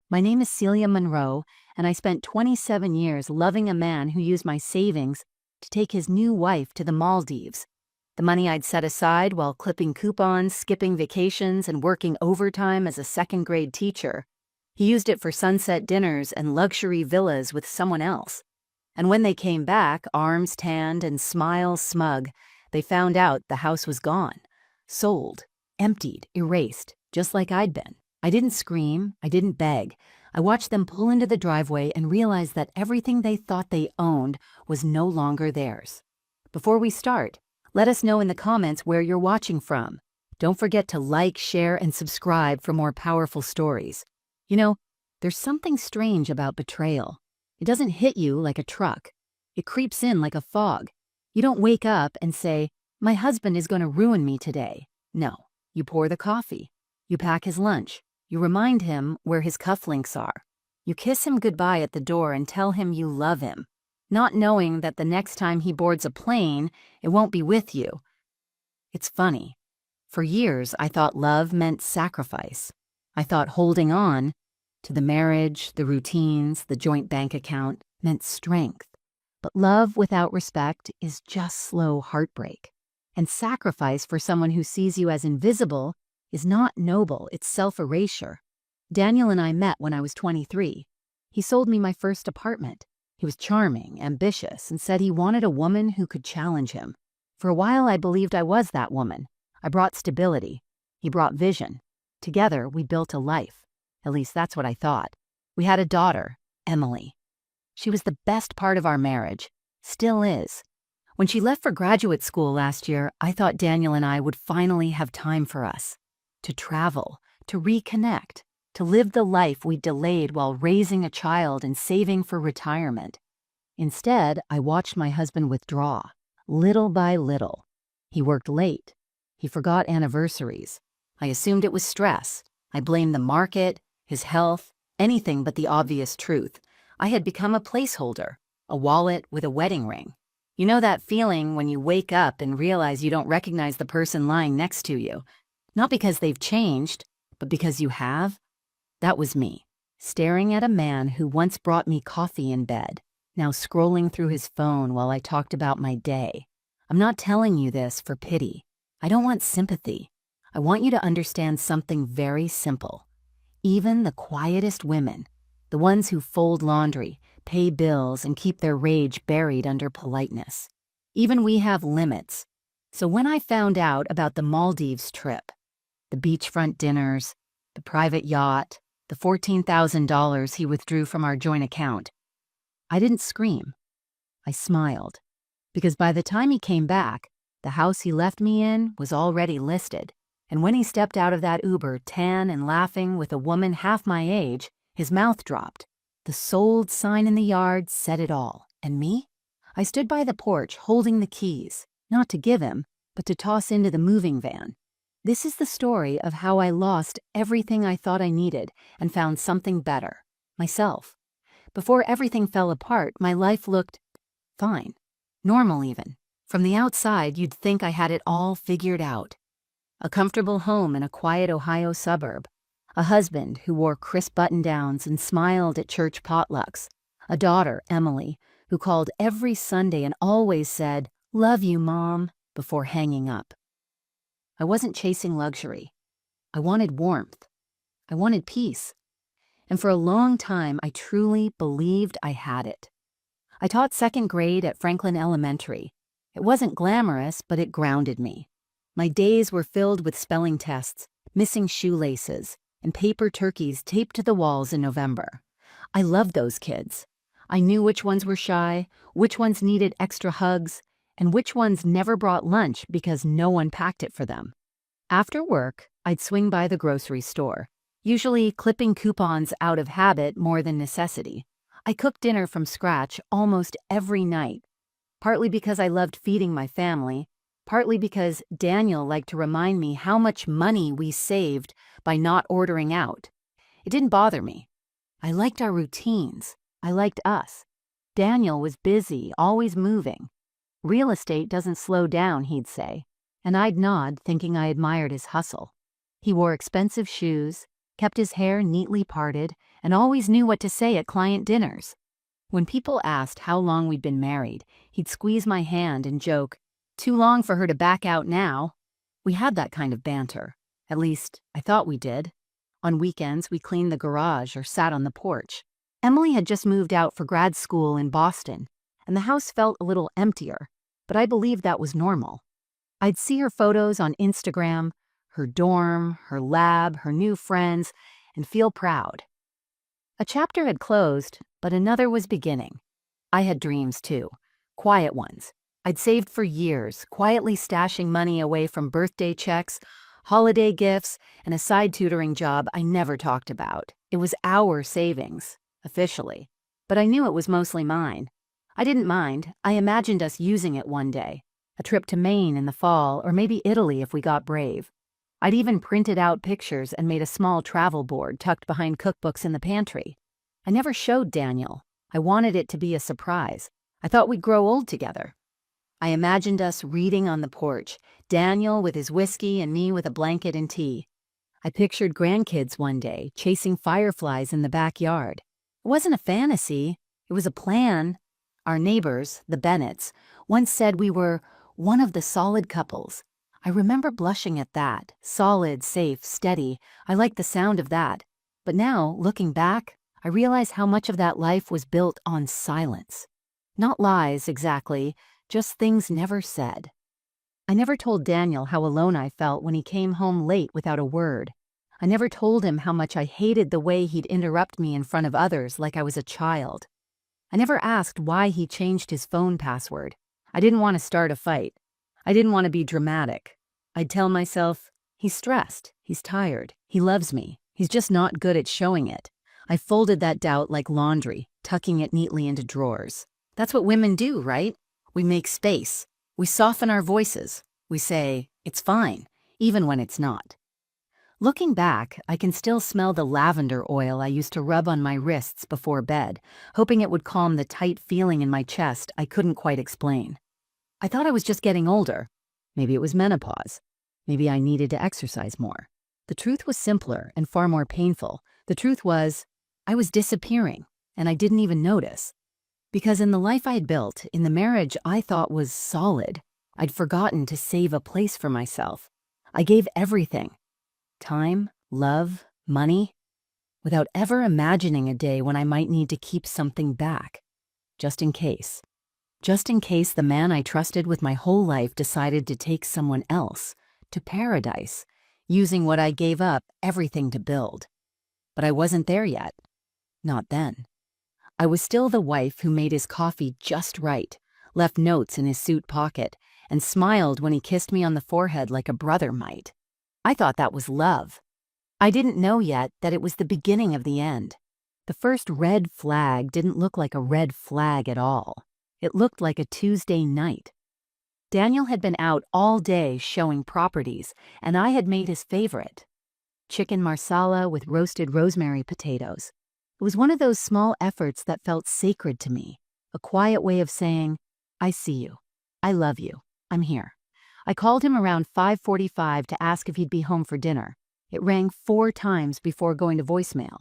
My name is Celia Monroe, and I spent 27 years loving a man who used my savings to take his new wife to the Maldives. The money I'd set aside while clipping coupons, skipping vacations, and working overtime as a second-grade teacher. He used it for sunset dinners and luxury villas with someone else. And when they came back, arms tanned and smiles smug, they found out the house was gone. Sold, emptied, erased, just like I'd been. I didn't scream, I didn't beg. I watched them pull into the driveway and realized that everything they thought they owned was no longer theirs. Before we start, let us know in the comments where you're watching from. Don't forget to like, share, and subscribe for more powerful stories. You know, there's something strange about betrayal. It doesn't hit you like a truck. It creeps in like a fog. You don't wake up and say, "My husband is going to ruin me today." No, you pour the coffee. You pack his lunch. You remind him where his cufflinks are. You kiss him goodbye at the door and tell him you love him, not knowing that the next time he boards a plane, it won't be with you. It's funny. For years, I thought love meant sacrifice. I thought holding on to the marriage, the routines, the joint bank account meant strength. But love without respect is just slow heartbreak. And sacrifice for someone who sees you as invisible is not noble, it's self-erasure. Daniel and I met when I was 23. He sold me my first apartment. He was charming, ambitious, and said he wanted a woman who could challenge him. For a while, I believed I was that woman. I brought stability. He brought vision. Together, we built a life. At least that's what I thought. We had a daughter, Emily. She was the best part of our marriage. Still is. When she left for graduate school last year, I thought Daniel and I would finally have time for us. To travel, to reconnect, to live the life we delayed while raising a child and saving for retirement. Instead, I watched my husband withdraw, little by little. He worked late. He forgot anniversaries. I assumed it was stress. I blamed the market, his health, anything but the obvious truth. I had become a placeholder, a wallet with a wedding ring. You know that feeling when you wake up and realize you don't recognize the person lying next to you? Not because they've changed, but because you have? That was me, staring at a man who once brought me coffee in bed, now scrolling through his phone while I talked about my day. I'm not telling you this for pity. I don't want sympathy. I want you to understand something very simple. Even the quietest women, the ones who fold laundry, pay bills, and keep their rage buried under politeness. Even we have limits. So when I found out about the Maldives trip, the beachfront dinners, the private yacht, the $14,000 he withdrew from our joint account, I didn't scream. I smiled. Because by the time he came back, the house he left me in was already listed. And when he stepped out of that Uber, tan and laughing with a woman half my age, his mouth dropped. The sold sign in the yard said it all. And me? I stood by the porch holding the keys, not to give him, but to toss into the moving van. This is the story of how I lost everything I thought I needed and found something better, myself. Before everything fell apart, my life looked fine, normal even. From the outside, you'd think I had it all figured out. A comfortable home in a quiet Ohio suburb. A husband who wore crisp button-downs and smiled at church potlucks. A daughter, Emily, who called every Sunday and always said, "Love you, Mom," before hanging up. I wasn't chasing luxury. I wanted warmth. I wanted peace. And for a long time, I truly believed I had it. I taught second grade at Franklin Elementary. It wasn't glamorous, but it grounded me. My days were filled with spelling tests, missing shoelaces, and paper turkeys taped to the walls in November. I loved those kids. I knew which ones were shy, which ones needed extra hugs, and which ones never brought lunch because no one packed it for them. After work, I'd swing by the grocery store, usually clipping coupons out of habit more than necessity. I cooked dinner from scratch almost every night, partly because I loved feeding my family, partly because Daniel liked to remind me how much money we saved by not ordering out. It didn't bother me. I liked our routines. I liked us. Daniel was busy, always moving. Real estate doesn't slow down, he'd say, and I'd nod, thinking I admired his hustle. He wore expensive shoes, kept his hair neatly parted, and always knew what to say at client dinners. When people asked how long we'd been married, he'd squeeze my hand and joke, "Too long for her to back out now." We had that kind of banter. At least, I thought we did. On weekends, we cleaned the garage or sat on the porch. Emily had just moved out for grad school in Boston, and the house felt a little emptier, but I believed that was normal. I'd see her photos on Instagram, her dorm, her lab, her new friends, and feel proud. A chapter had closed, but another was beginning. I had dreams too, quiet ones. I'd saved for years, quietly stashing money away from birthday checks, holiday gifts, and a side tutoring job I never talked about. It was our savings, officially, but I knew it was mostly mine. I didn't mind. I imagined us using it one day, a trip to Maine in the fall, or maybe Italy if we got brave. I'd even printed out pictures and made a small travel board tucked behind cookbooks in the pantry. I never showed Daniel. I wanted it to be a surprise. I thought we'd grow old together. I imagined us reading on the porch, Daniel with his whiskey and me with a blanket and tea. I pictured grandkids one day chasing fireflies in the backyard. It wasn't a fantasy, it was a plan. Our neighbors, the Bennetts, once said we were one of the solid couples. I remember blushing at that. Solid, safe, steady. I liked the sound of that. But now, looking back, I realize how much of that life was built on silence. Not lies, exactly, just things never said. I never told Daniel how alone I felt when he came home late without a word. I never told him how much I hated the way he'd interrupt me in front of others like I was a child. I never asked why he changed his phone password. I didn't want to start a fight. I didn't want to be dramatic. I'd tell myself, he's stressed, he's tired, he loves me, he's just not good at showing it. I folded that doubt like laundry, tucking it neatly into drawers. That's what women do, right? We make space. We soften our voices. We say, it's fine, even when it's not. Looking back, I can still smell the lavender oil I used to rub on my wrists before bed, hoping it would calm the tight feeling in my chest I couldn't quite explain. I thought I was just getting older. Maybe it was menopause. Maybe I needed to exercise more. The truth was simpler and far more painful. The truth was, I was disappearing, and I didn't even notice. Because in the life I had built, in the marriage I thought was solid, I'd forgotten to save a place for myself. I gave everything. Time, love, money, without ever imagining a day when I might need to keep something back. Just in case. Just in case the man I trusted with my whole life decided to take someone else to paradise, using what I gave up everything to build. But I wasn't there yet. Not then. I was still the wife who made his coffee just right, left notes in his suit pocket, and smiled when he kissed me on the forehead like a brother might. I thought that was love. I didn't know yet that it was the beginning of the end. The first red flag didn't look like a red flag at all. It looked like a Tuesday night. Daniel had been out all day showing properties, and I had made his favorite. Chicken marsala with roasted rosemary potatoes. It was one of those small efforts that felt sacred to me, a quiet way of saying, I see you. I love you. I'm here. I called him around 5:45 to ask if he'd be home for dinner. It rang 4 times before going to voicemail.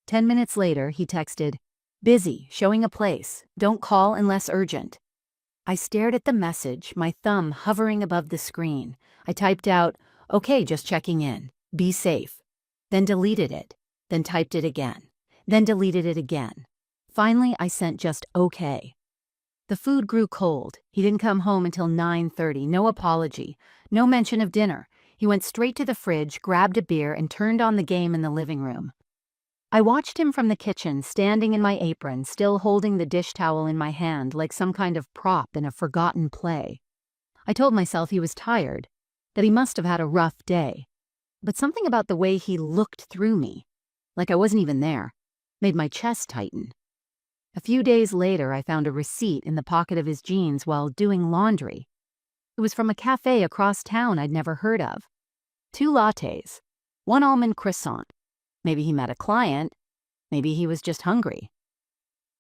10 minutes later, he texted, busy, showing a place. Don't call unless urgent. I stared at the message, my thumb hovering above the screen. I typed out, okay, just checking in. Be safe. Then deleted it. Then typed it again. Then deleted it again. Finally, I sent just okay. The food grew cold. He didn't come home until 9:30. No apology. No mention of dinner. He went straight to the fridge, grabbed a beer, and turned on the game in the living room. I watched him from the kitchen, standing in my apron, still holding the dish towel in my hand like some kind of prop in a forgotten play. I told myself he was tired, that he must have had a rough day. But something about the way he looked through me, like I wasn't even there, made my chest tighten. A few days later, I found a receipt in the pocket of his jeans while doing laundry. It was from a cafe across town I'd never heard of. 2 lattes, 1 almond croissant. Maybe he met a client. Maybe he was just hungry.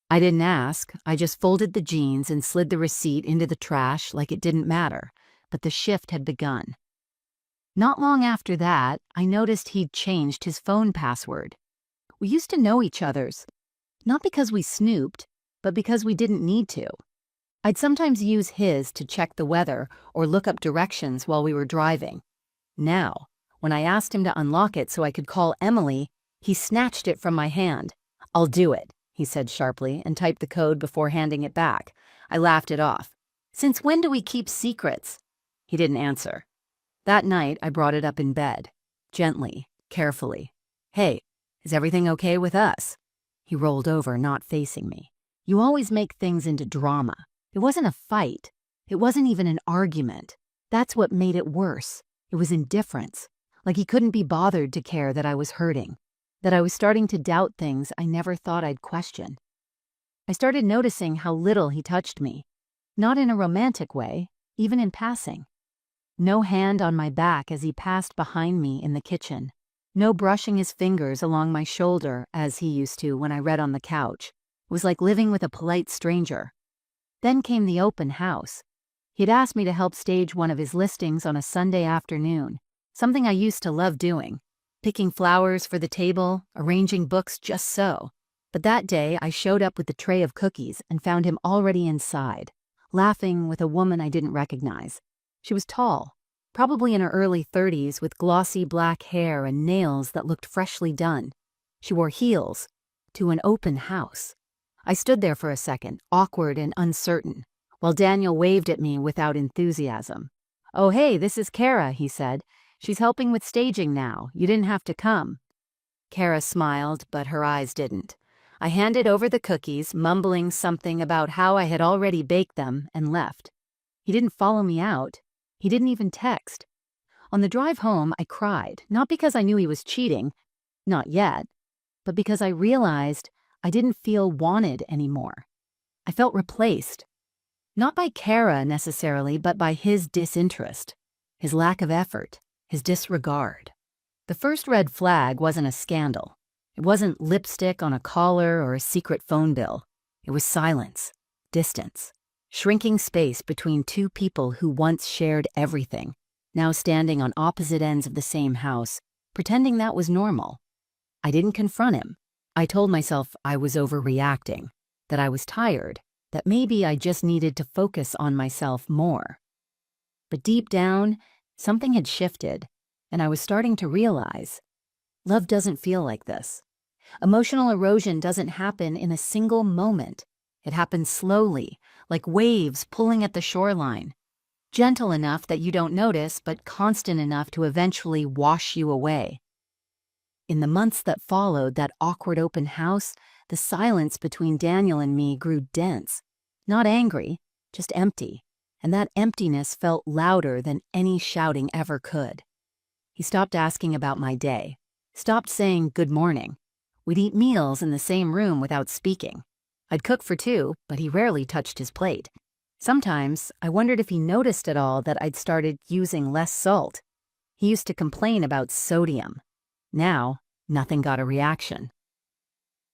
I didn't ask. I just folded the jeans and slid the receipt into the trash like it didn't matter, but the shift had begun. Not long after that, I noticed he'd changed his phone password. We used to know each other's, not because we snooped, but because we didn't need to. I'd sometimes use his to check the weather or look up directions while we were driving. Now, when I asked him to unlock it so I could call Emily, he snatched it from my hand. "I'll do it," he said sharply, and typed the code before handing it back. I laughed it off. "Since when do we keep secrets?" He didn't answer. That night, I brought it up in bed, gently, carefully. "Hey, is everything okay with us?" He rolled over, not facing me. "You always make things into drama. It wasn't a fight. It wasn't even an argument. That's what made it worse. It was indifference. Like he couldn't be bothered to care that I was hurting, that I was starting to doubt things I never thought I'd question." I started noticing how little he touched me. Not in a romantic way, even in passing. No hand on my back as he passed behind me in the kitchen. No brushing his fingers along my shoulder as he used to when I read on the couch. It was like living with a polite stranger. Then came the open house. He'd asked me to help stage one of his listings on a Sunday afternoon, something I used to love doing, picking flowers for the table, arranging books just so. But that day I showed up with the tray of cookies and found him already inside, laughing with a woman I didn't recognize. She was tall, probably in her early 30s, with glossy black hair and nails that looked freshly done. She wore heels to an open house. I stood there for a second, awkward and uncertain, while Daniel waved at me without enthusiasm. "Oh, hey, this is Kara," he said. "She's helping with staging now. You didn't have to come." Kara smiled, but her eyes didn't. I handed over the cookies, mumbling something about how I had already baked them, and left. He didn't follow me out. He didn't even text. On the drive home, I cried, not because I knew he was cheating, not yet, but because I realized I didn't feel wanted anymore. I felt replaced. Not by Kara necessarily, but by his disinterest, his lack of effort, his disregard. The first red flag wasn't a scandal. It wasn't lipstick on a collar or a secret phone bill. It was silence, distance, shrinking space between two people who once shared everything, now standing on opposite ends of the same house, pretending that was normal. I didn't confront him. I told myself I was overreacting, that I was tired, that maybe I just needed to focus on myself more. But deep down, something had shifted, and I was starting to realize love doesn't feel like this. Emotional erosion doesn't happen in a single moment. It happens slowly, like waves pulling at the shoreline, gentle enough that you don't notice, but constant enough to eventually wash you away. In the months that followed that awkward open house, the silence between Daniel and me grew dense. Not angry, just empty, and that emptiness felt louder than any shouting ever could. He stopped asking about my day, stopped saying good morning. We'd eat meals in the same room without speaking. I'd cook for two, but he rarely touched his plate. Sometimes I wondered if he noticed at all that I'd started using less salt. He used to complain about sodium. Now, nothing got a reaction.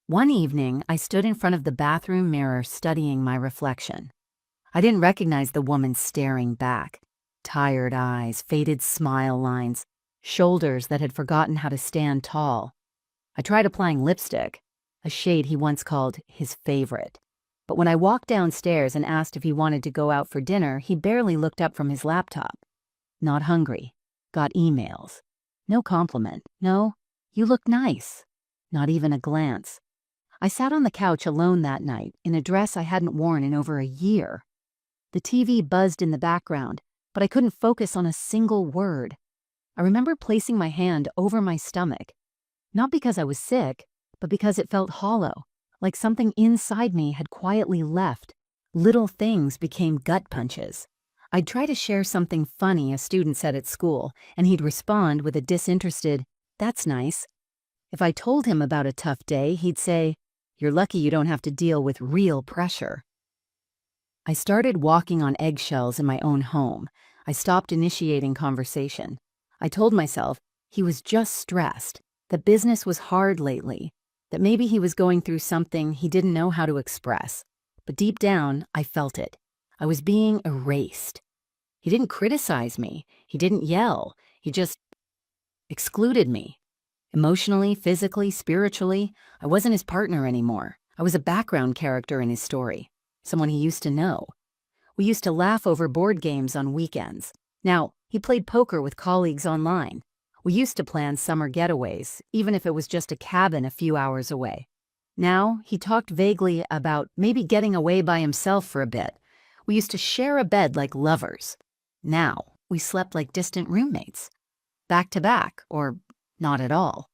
One evening, I stood in front of the bathroom mirror studying my reflection. I didn't recognize the woman staring back. Tired eyes, faded smile lines, shoulders that had forgotten how to stand tall. I tried applying lipstick, a shade he once called his favorite. But when I walked downstairs and asked if he wanted to go out for dinner, he barely looked up from his laptop. Not hungry. Got emails. No compliment. No, you look nice. Not even a glance. I sat on the couch alone that night in a dress I hadn't worn in over a year. The TV buzzed in the background, but I couldn't focus on a single word. I remember placing my hand over my stomach, not because I was sick, but because it felt hollow, like something inside me had quietly left. Little things became gut punches. I'd try to share something funny a student said at school, and he'd respond with a disinterested, "That's nice." If I told him about a tough day, he'd say, "You're lucky you don't have to deal with real pressure." I started walking on eggshells in my own home. I stopped initiating conversation. I told myself he was just stressed, that business was hard lately, that maybe he was going through something he didn't know how to express. But deep down, I felt it. I was being erased. He didn't criticize me. He didn't yell. He just excluded me. Emotionally, physically, spiritually, I wasn't his partner anymore. I was a background character in his story, someone he used to know. We used to laugh over board games on weekends. Now, he played poker with colleagues online. We used to plan summer getaways, even if it was just a cabin a few hours away. Now, he talked vaguely about maybe getting away by himself for a bit. We used to share a bed like lovers. Now, we slept like distant roommates. Back to back, or not at all.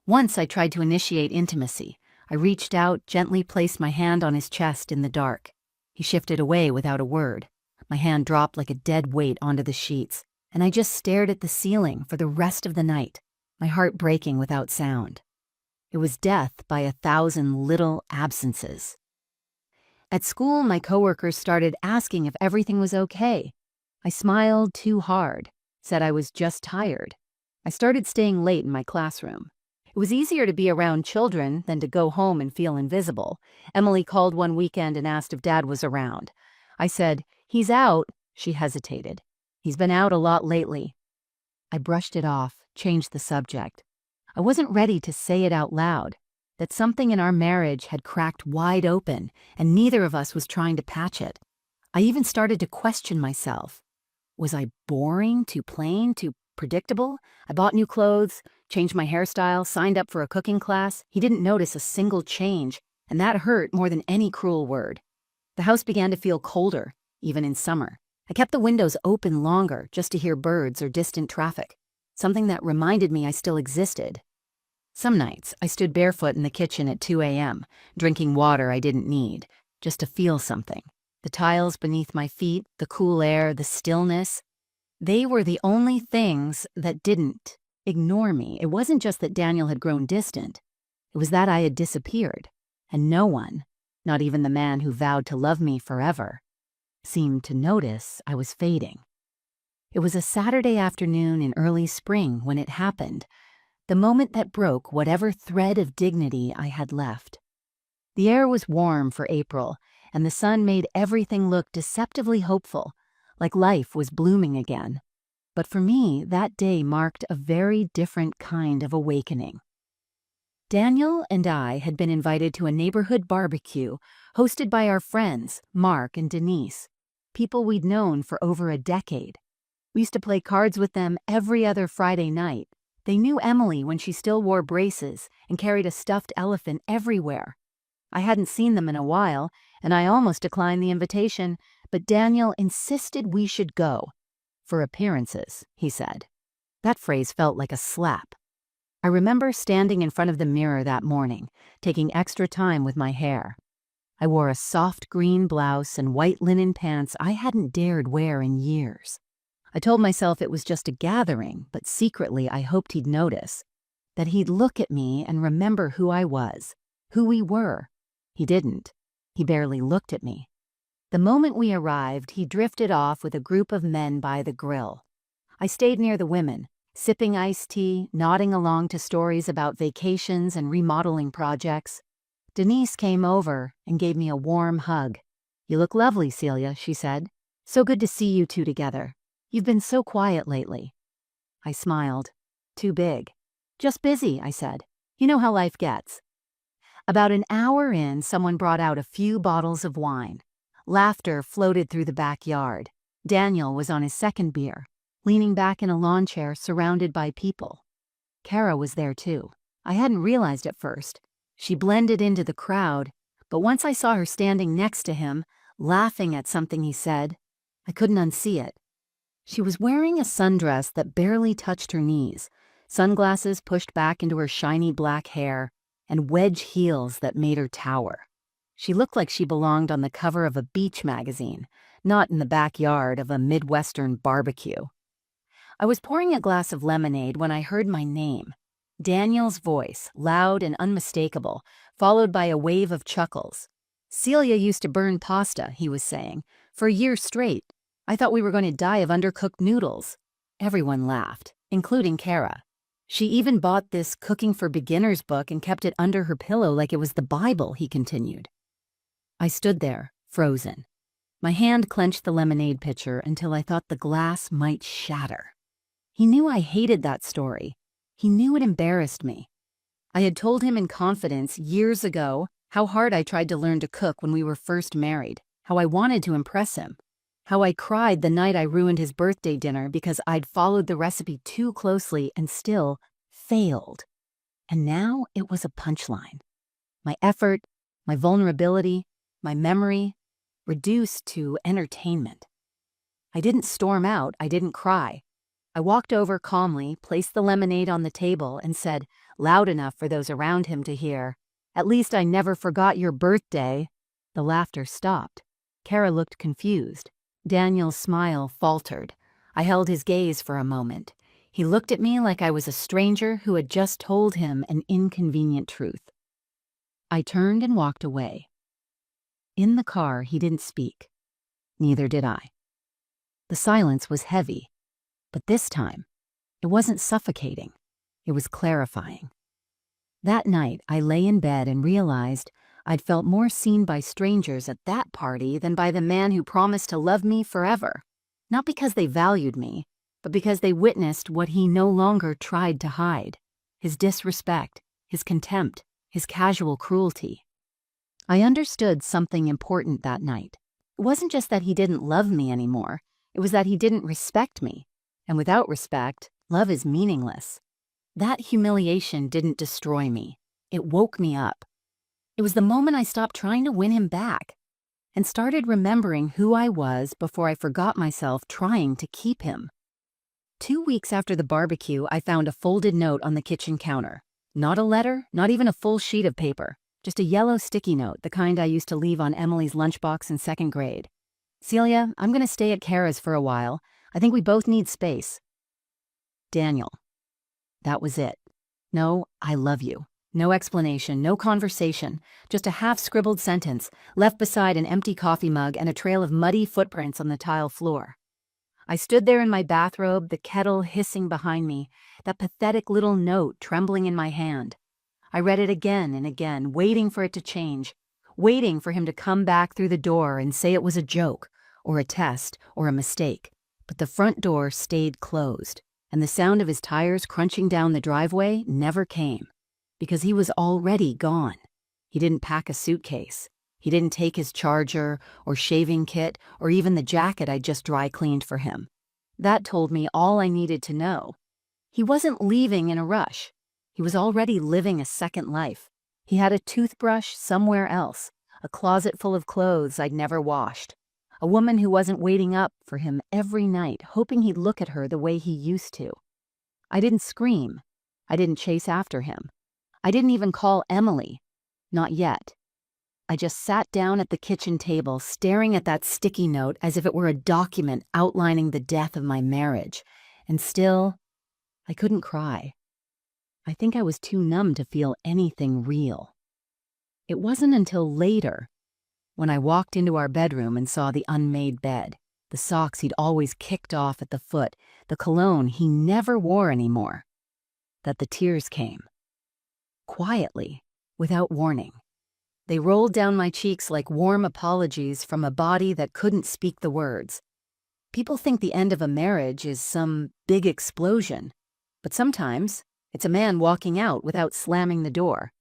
Once I tried to initiate intimacy. I reached out, gently placed my hand on his chest in the dark. He shifted away without a word. My hand dropped like a dead weight onto the sheets, and I just stared at the ceiling for the rest of the night, my heart breaking without sound. It was death by 1,000 little absences. At school, my coworkers started asking if everything was okay. I smiled too hard, said I was just tired. I started staying late in my classroom. It was easier to be around children than to go home and feel invisible. Emily called one weekend and asked if Dad was around. I said, "He's out." She hesitated. "He's been out a lot lately." I brushed it off, changed the subject. I wasn't ready to say it out loud, that something in our marriage had cracked wide open, and neither of us was trying to patch it. I even started to question myself. Was I boring, too plain, too predictable? I bought new clothes, changed my hairstyle, signed up for a cooking class. He didn't notice a single change, and that hurt more than any cruel word. The house began to feel colder, even in summer. I kept the windows open longer just to hear birds or distant traffic, something that reminded me I still existed. Some nights, I stood barefoot in the kitchen at 2 a.m., drinking water I didn't need, just to feel something. The tiles beneath my feet, the cool air, the stillness, they were the only things that didn't ignore me. It wasn't just that Daniel had grown distant. It was that I had disappeared, and no one, not even the man who vowed to love me forever, seemed to notice I was fading. It was a Saturday afternoon in early spring when it happened, the moment that broke whatever thread of dignity I had left. The air was warm for April, and the sun made everything look deceptively hopeful, like life was blooming again. But for me, that day marked a very different kind of awakening. Daniel and I had been invited to a neighborhood barbecue hosted by our friends, Mark and Denise, people we'd known for over a decade. We used to play cards with them every other Friday night. They knew Emily when she still wore braces and carried a stuffed elephant everywhere. I hadn't seen them in a while, and I almost declined the invitation, but Daniel insisted we should go. For appearances, he said. That phrase felt like a slap. I remember standing in front of the mirror that morning, taking extra time with my hair. I wore a soft green blouse and white linen pants I hadn't dared wear in years. I told myself it was just a gathering, but secretly I hoped he'd notice, that he'd look at me and remember who I was, who we were. He didn't. He barely looked at me. The moment we arrived, he drifted off with a group of men by the grill. I stayed near the women, sipping iced tea, nodding along to stories about vacations and remodeling projects. Denise came over and gave me a warm hug. "You look lovely, Celia," she said. "So good to see you two together. You've been so quiet lately." I smiled. "Too big." "Just busy," I said. "You know how life gets." About an hour in, someone brought out a few bottles of wine. Laughter floated through the backyard. Daniel was on his second beer, leaning back in a lawn chair surrounded by people. Kara was there too. I hadn't realized at first. She blended into the crowd, but once I saw her standing next to him, laughing at something he said, I couldn't unsee it. She was wearing a sundress that barely touched her knees, sunglasses pushed back into her shiny black hair, and wedge heels that made her tower. She looked like she belonged on the cover of a beach magazine, not in the backyard of a Midwestern barbecue. I was pouring a glass of lemonade when I heard my name. Daniel's voice, loud and unmistakable, followed by a wave of chuckles. "Celia used to burn pasta," he was saying, "for a year straight. I thought we were going to die of undercooked noodles." Everyone laughed, including Kara. "She even bought this Cooking for Beginners book and kept it under her pillow like it was the Bible," he continued. I stood there, frozen. My hand clenched the lemonade pitcher until I thought the glass might shatter. He knew I hated that story. He knew it embarrassed me. I had told him in confidence years ago how hard I tried to learn to cook when we were first married, how I wanted to impress him, how I cried the night I ruined his birthday dinner because I'd followed the recipe too closely and still failed. And now it was a punchline. My effort, my vulnerability, my memory, reduced to entertainment. I didn't storm out, I didn't cry. I walked over calmly, placed the lemonade on the table, and said, loud enough for those around him to hear, "At least I never forgot your birthday." The laughter stopped. Kara looked confused. Daniel's smile faltered. I held his gaze for a moment. He looked at me like I was a stranger who had just told him an inconvenient truth. I turned and walked away. In the car, he didn't speak. Neither did I. The silence was heavy, but this time, it wasn't suffocating. It was clarifying. That night, I lay in bed and realized I'd felt more seen by strangers at that party than by the man who promised to love me forever. Not because they valued me, but because they witnessed what he no longer tried to hide. His disrespect, his contempt, his casual cruelty. I understood something important that night. It wasn't just that he didn't love me anymore. It was that he didn't respect me. And without respect, love is meaningless. That humiliation didn't destroy me. It woke me up. It was the moment I stopped trying to win him back and started remembering who I was before I forgot myself trying to keep him. 2 weeks after the barbecue, I found a folded note on the kitchen counter. Not a letter, not even a full sheet of paper. Just a yellow sticky note, the kind I used to leave on Emily's lunchbox in 2nd grade. "Celia, I'm going to stay at Kara's for a while. I think we both need space. Daniel." That was it. No, "I love you." No explanation, no conversation, just a half-scribbled sentence left beside an empty coffee mug and a trail of muddy footprints on the tile floor. I stood there in my bathrobe, the kettle hissing behind me, that pathetic little note trembling in my hand. I read it again and again, waiting for it to change, waiting for him to come back through the door and say it was a joke, or a test, or a mistake. But the front door stayed closed, and the sound of his tires crunching down the driveway never came. Because he was already gone. He didn't pack a suitcase. He didn't take his charger or shaving kit or even the jacket I'd just dry cleaned for him. That told me all I needed to know. He wasn't leaving in a rush. He was already living a second life. He had a toothbrush somewhere else, a closet full of clothes I'd never washed, a woman who wasn't waiting up for him every night, hoping he'd look at her the way he used to. I didn't scream. I didn't chase after him. I didn't even call Emily. Not yet. I just sat down at the kitchen table, staring at that sticky note as if it were a document outlining the death of my marriage. And still, I couldn't cry. I think I was too numb to feel anything real. It wasn't until later, when I walked into our bedroom and saw the unmade bed, the socks he'd always kicked off at the foot, the cologne he never wore anymore, that the tears came. Quietly, without warning. They rolled down my cheeks like warm apologies from a body that couldn't speak the words. People think the end of a marriage is some big explosion, but sometimes it's a man walking out without slamming the door,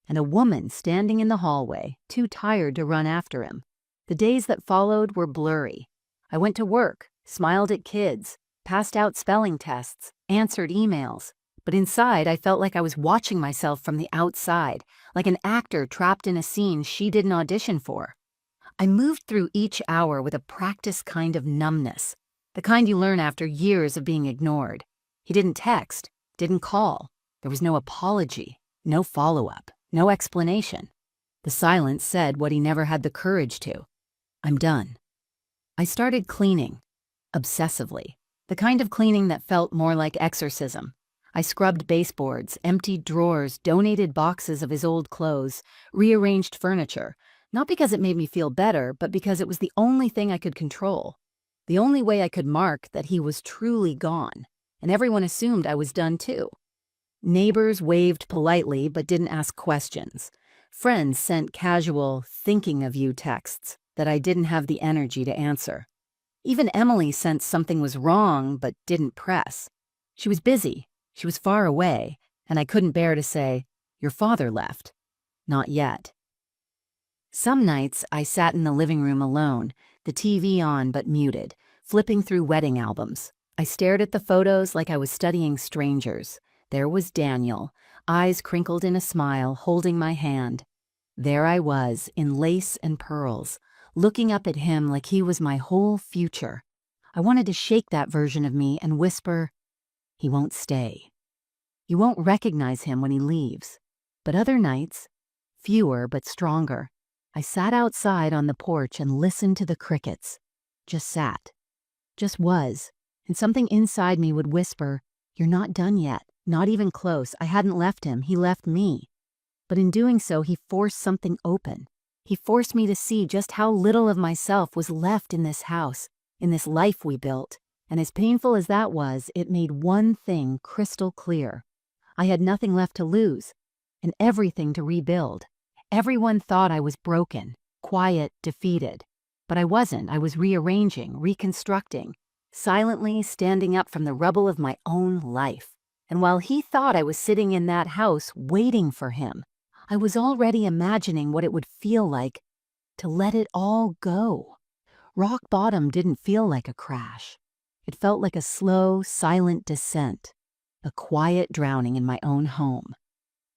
and a woman standing in the hallway, too tired to run after him. The days that followed were blurry. I went to work, smiled at kids, passed out spelling tests, answered emails. But inside, I felt like I was watching myself from the outside, like an actor trapped in a scene she didn't audition for. I moved through each hour with a practiced kind of numbness, the kind you learn after years of being ignored. He didn't text, didn't call. There was no apology, no follow-up, no explanation. The silence said what he never had the courage to. I'm done. I started cleaning, obsessively, the kind of cleaning that felt more like exorcism. I scrubbed baseboards, emptied drawers, donated boxes of his old clothes, rearranged furniture, not because it made me feel better, but because it was the only thing I could control, the only way I could mark that he was truly gone, and everyone assumed I was done too. Neighbors waved politely but didn't ask questions. Friends sent casual, thinking of you texts that I didn't have the energy to answer. Even Emily sensed something was wrong but didn't press. She was busy. She was far away, and I couldn't bear to say, "Your father left." Not yet. Some nights I sat in the living room alone, the TV on but muted, flipping through wedding albums. I stared at the photos like I was studying strangers. There was Daniel, eyes crinkled in a smile, holding my hand. There I was, in lace and pearls, looking up at him like he was my whole future. I wanted to shake that version of me and whisper, "He won't stay. You won't recognize him when he leaves." But other nights, fewer but stronger, I sat outside on the porch and listened to the crickets. Just sat. Just was. And something inside me would whisper, "You're not done yet. Not even close. I hadn't left him. He left me." But in doing so, he forced something open. He forced me to see just how little of myself was left in this house, in this life we built. And as painful as that was, it made one thing crystal clear. I had nothing left to lose, and everything to rebuild. Everyone thought I was broken, quiet, defeated. But I wasn't. I was rearranging, reconstructing, silently standing up from the rubble of my own life. And while he thought I was sitting in that house waiting for him, I was already imagining what it would feel like to let it all go. Rock bottom didn't feel like a crash. It felt like a slow, silent descent, a quiet drowning in my own home.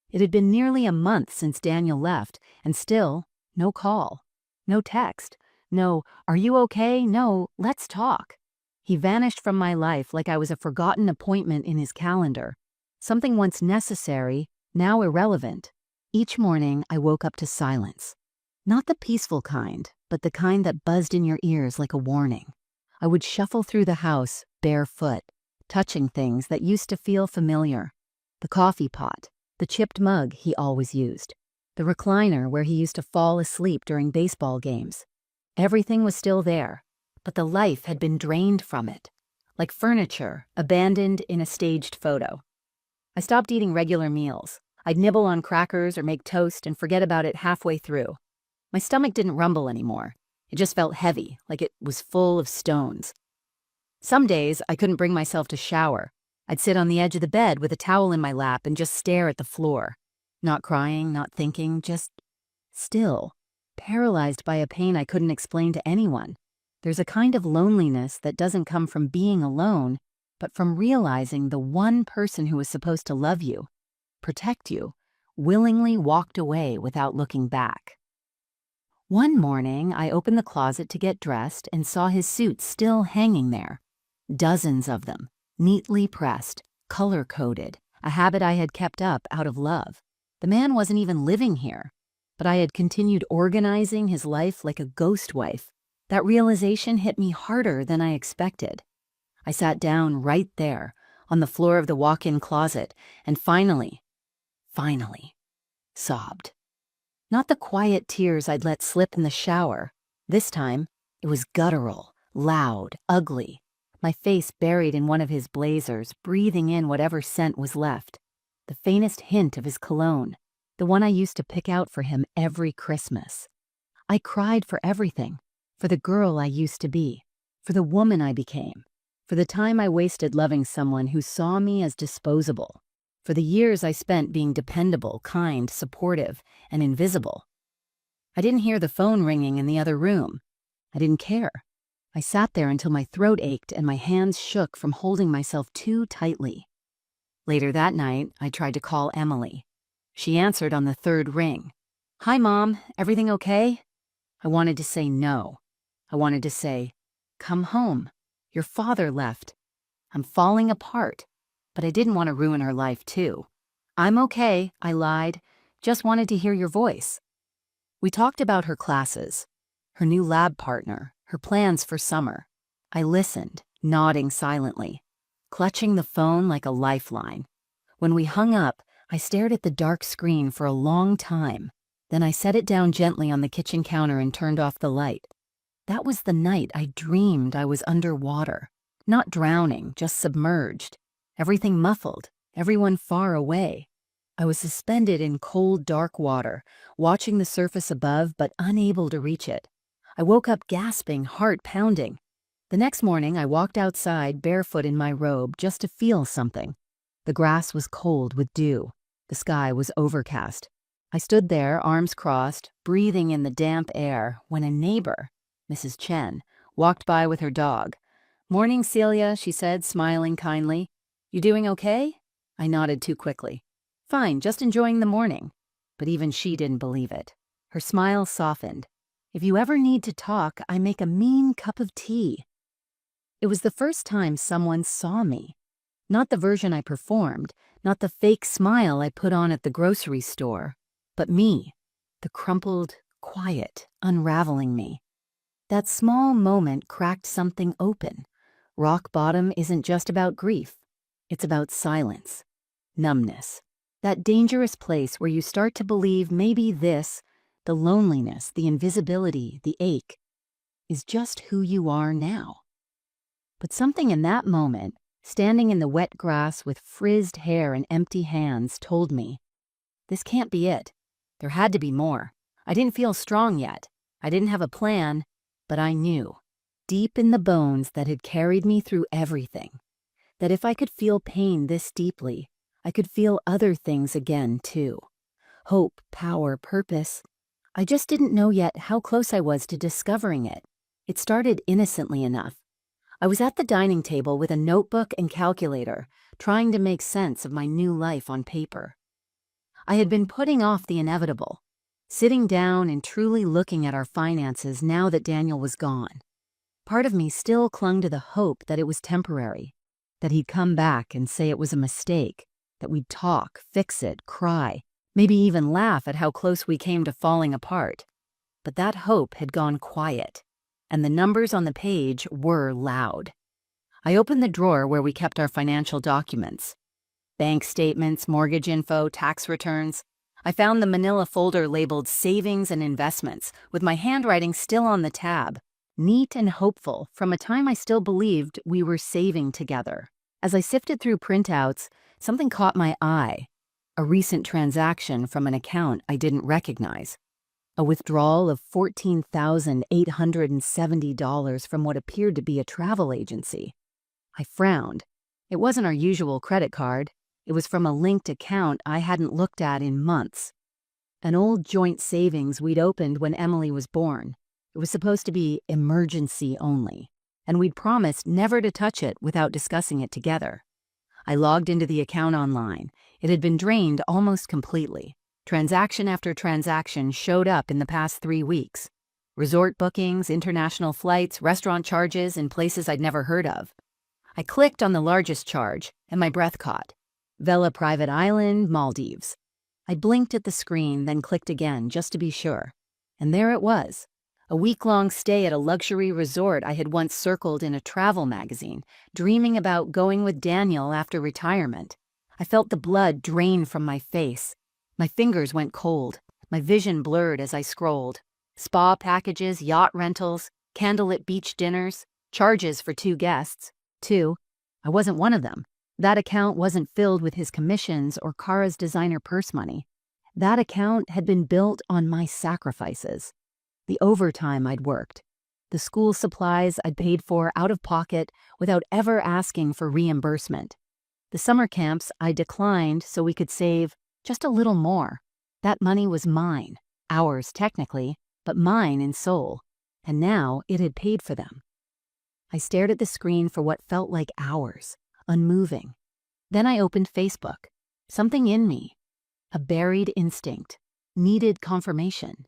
It had been nearly a month since Daniel left, and still, no call, no text, no, "Are you okay?" No, "Let's talk." He vanished from my life like I was a forgotten appointment in his calendar, something once necessary, now irrelevant. Each morning I woke up to silence. Not the peaceful kind, but the kind that buzzed in your ears like a warning. I would shuffle through the house, barefoot, touching things that used to feel familiar. The coffee pot, the chipped mug he always used, the recliner where he used to fall asleep during baseball games. Everything was still there, but the life had been drained from it, like furniture abandoned in a staged photo. I stopped eating regular meals. I'd nibble on crackers or make toast and forget about it halfway through. My stomach didn't rumble anymore. It just felt heavy, like it was full of stones. Some days I couldn't bring myself to shower. I'd sit on the edge of the bed with a towel in my lap and just stare at the floor. Not crying, not thinking, just still, paralyzed by a pain I couldn't explain to anyone. There's a kind of loneliness that doesn't come from being alone, but from realizing the one person who was supposed to love you, protect you, willingly walked away without looking back. One morning, I opened the closet to get dressed and saw his suits still hanging there. Dozens of them, neatly pressed, color-coded, a habit I had kept up out of love. The man wasn't even living here, but I had continued organizing his life like a ghost wife. That realization hit me harder than I expected. I sat down right there, on the floor of the walk-in closet, and finally, sobbed. Not the quiet tears I'd let slip in the shower. This time, it was guttural, loud, ugly. My face buried in one of his blazers, breathing in whatever scent was left. The faintest hint of his cologne, the one I used to pick out for him every Christmas. I cried for everything, for the girl I used to be, for the woman I became, for the time I wasted loving someone who saw me as disposable, for the years I spent being dependable, kind, supportive, and invisible. I didn't hear the phone ringing in the other room. I didn't care. I sat there until my throat ached and my hands shook from holding myself too tightly. Later that night, I tried to call Emily. She answered on the third ring. "Hi, Mom. Everything okay?" I wanted to say no. I wanted to say, "Come home. Your father left. I'm falling apart." But I didn't want to ruin her life, too. "I'm okay," I lied. "Just wanted to hear your voice." We talked about her classes, her new lab partner, her plans for summer. I listened, nodding silently, clutching the phone like a lifeline. When we hung up, I stared at the dark screen for a long time. Then I set it down gently on the kitchen counter and turned off the light. That was the night I dreamed I was underwater. Not drowning, just submerged. Everything muffled, everyone far away. I was suspended in cold, dark water, watching the surface above but unable to reach it. I woke up gasping, heart pounding. The next morning, I walked outside barefoot in my robe just to feel something. The grass was cold with dew. The sky was overcast. I stood there, arms crossed, breathing in the damp air, when a neighbor, Mrs. Chen, walked by with her dog. "Morning, Celia," she said, smiling kindly. "You doing okay?" I nodded too quickly. "Fine, just enjoying the morning." But even she didn't believe it. Her smile softened. "If you ever need to talk, I make a mean cup of tea." It was the first time someone saw me. Not the version I performed, not the fake smile I put on at the grocery store, but me, the crumpled, quiet, unraveling me. That small moment cracked something open. Rock bottom isn't just about grief. It's about silence, numbness, that dangerous place where you start to believe maybe this, the loneliness, the invisibility, the ache, is just who you are now. But something in that moment, standing in the wet grass with frizzed hair and empty hands, told me, this can't be it. There had to be more. I didn't feel strong yet. I didn't have a plan, but I knew, deep in the bones that had carried me through everything, that if I could feel pain this deeply, I could feel other things again, too. Hope, power, purpose. I just didn't know yet how close I was to discovering it. It started innocently enough. I was at the dining table with a notebook and calculator, trying to make sense of my new life on paper. I had been putting off the inevitable, sitting down and truly looking at our finances now that Daniel was gone. Part of me still clung to the hope that it was temporary, that he'd come back and say it was a mistake, that we'd talk, fix it, cry, maybe even laugh at how close we came to falling apart. But that hope had gone quiet, and the numbers on the page were loud. I opened the drawer where we kept our financial documents. Bank statements, mortgage info, tax returns. I found the manila folder labeled Savings and Investments, with my handwriting still on the tab, neat and hopeful from a time I still believed we were saving together. As I sifted through printouts, something caught my eye. A recent transaction from an account I didn't recognize. A withdrawal of $14,870 from what appeared to be a travel agency. I frowned. It wasn't our usual credit card. It was from a linked account I hadn't looked at in months. An old joint savings we'd opened when Emily was born. It was supposed to be emergency only, and we'd promised never to touch it without discussing it together. I logged into the account online. It had been drained almost completely. Transaction after transaction showed up in the past 3 weeks. Resort bookings, international flights, restaurant charges in places I'd never heard of. I clicked on the largest charge, and my breath caught. Vela Private Island, Maldives. I blinked at the screen, then clicked again, just to be sure. And there it was. A week-long stay at a luxury resort I had once circled in a travel magazine, dreaming about going with Daniel after retirement. I felt the blood drain from my face. My fingers went cold. My vision blurred as I scrolled. Spa packages, yacht rentals, candlelit beach dinners, charges for 2 guests. 2. I wasn't one of them. That account wasn't filled with his commissions or Kara's designer purse money. That account had been built on my sacrifices. The overtime I'd worked. The school supplies I'd paid for out of pocket without ever asking for reimbursement. The summer camps I declined so we could save just a little more. That money was mine. Ours, technically, but mine in soul. And now it had paid for them. I stared at the screen for what felt like hours, unmoving. Then I opened Facebook. Something in me, a buried instinct, needed confirmation.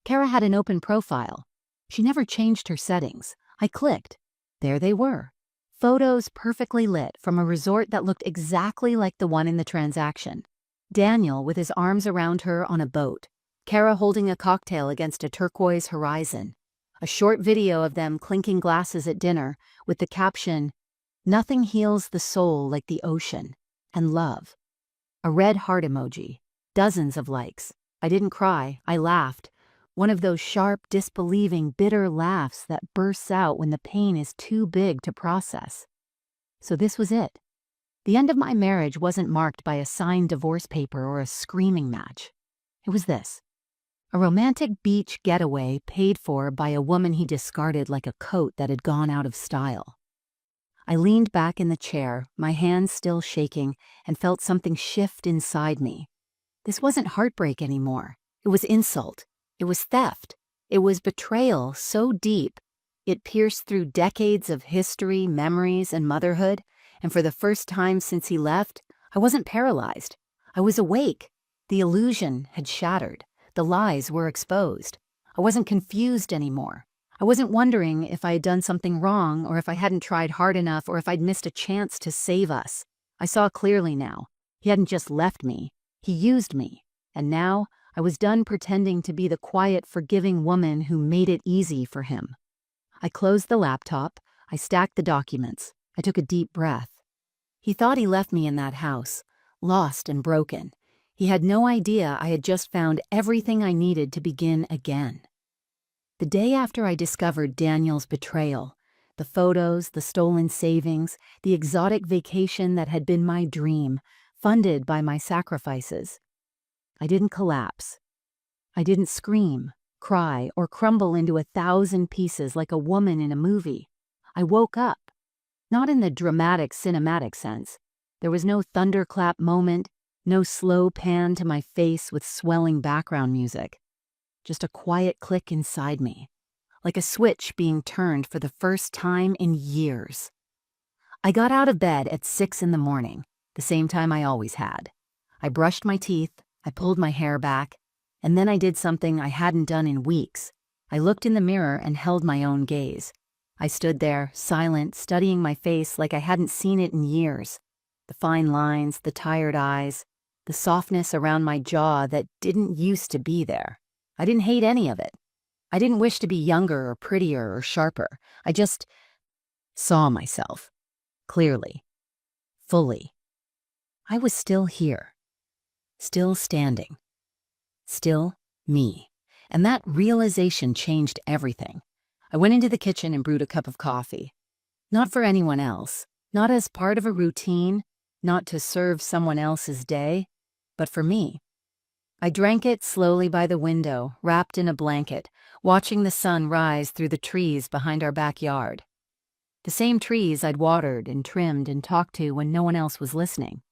Kara had an open profile. She never changed her settings. I clicked. There they were. Photos perfectly lit from a resort that looked exactly like the one in the transaction. Daniel with his arms around her on a boat. Kara holding a cocktail against a turquoise horizon. A short video of them clinking glasses at dinner with the caption, "Nothing heals the soul like the ocean," and love. A red heart emoji. Dozens of likes. I didn't cry. I laughed. One of those sharp, disbelieving, bitter laughs that bursts out when the pain is too big to process. So this was it. The end of my marriage wasn't marked by a signed divorce paper or a screaming match. It was this. A romantic beach getaway paid for by a woman he discarded like a coat that had gone out of style. I leaned back in the chair, my hands still shaking, and felt something shift inside me. This wasn't heartbreak anymore. It was insult. It was theft. It was betrayal so deep, it pierced through decades of history, memories, and motherhood, and for the first time since he left, I wasn't paralyzed. I was awake. The illusion had shattered. The lies were exposed. I wasn't confused anymore. I wasn't wondering if I had done something wrong, or if I hadn't tried hard enough, or if I'd missed a chance to save us. I saw clearly now. He hadn't just left me. He used me. And now, I was done pretending to be the quiet, forgiving woman who made it easy for him. I closed the laptop. I stacked the documents. I took a deep breath. He thought he left me in that house, lost and broken. He had no idea I had just found everything I needed to begin again. The day after I discovered Daniel's betrayal, the photos, the stolen savings, the exotic vacation that had been my dream, funded by my sacrifices, I didn't collapse. I didn't scream, cry, or crumble into 1,000 pieces like a woman in a movie. I woke up, not in the dramatic, cinematic sense. There was no thunderclap moment, no slow pan to my face with swelling background music. Just a quiet click inside me, like a switch being turned for the first time in years. I got out of bed at 6 a.m, the same time I always had. I brushed my teeth, I pulled my hair back, and then I did something I hadn't done in weeks. I looked in the mirror and held my own gaze. I stood there, silent, studying my face like I hadn't seen it in years. The fine lines, the tired eyes, the softness around my jaw that didn't used to be there. I didn't hate any of it. I didn't wish to be younger or prettier or sharper. I just saw myself, clearly, fully. I was still here, still standing, still me. And that realization changed everything. I went into the kitchen and brewed a cup of coffee. Not for anyone else, not as part of a routine, not to serve someone else's day, but for me. I drank it slowly by the window, wrapped in a blanket, watching the sun rise through the trees behind our backyard. The same trees I'd watered and trimmed and talked to when no one else was listening.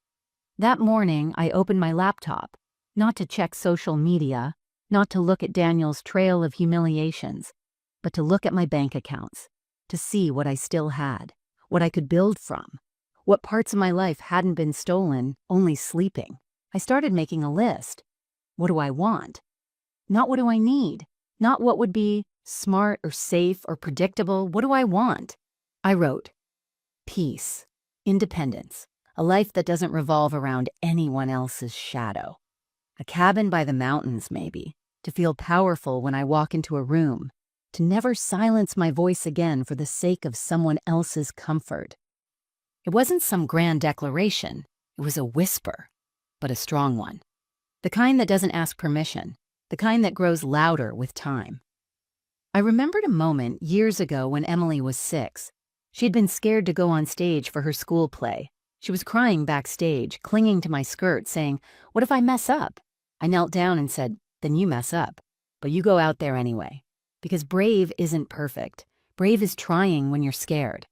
That morning, I opened my laptop, not to check social media, not to look at Daniel's trail of humiliations, but to look at my bank accounts, to see what I still had, what I could build from, what parts of my life hadn't been stolen, only sleeping. I started making a list. What do I want? Not what do I need? Not what would be smart or safe or predictable. What do I want? I wrote, peace, independence, a life that doesn't revolve around anyone else's shadow. A cabin by the mountains, maybe, to feel powerful when I walk into a room, to never silence my voice again for the sake of someone else's comfort. It wasn't some grand declaration. It was a whisper, but a strong one. The kind that doesn't ask permission, the kind that grows louder with time. I remembered a moment years ago when Emily was 6. She'd been scared to go on stage for her school play. She was crying backstage, clinging to my skirt, saying, "What if I mess up?" I knelt down and said, "Then you mess up. But you go out there anyway. Because brave isn't perfect. Brave is trying when you're scared."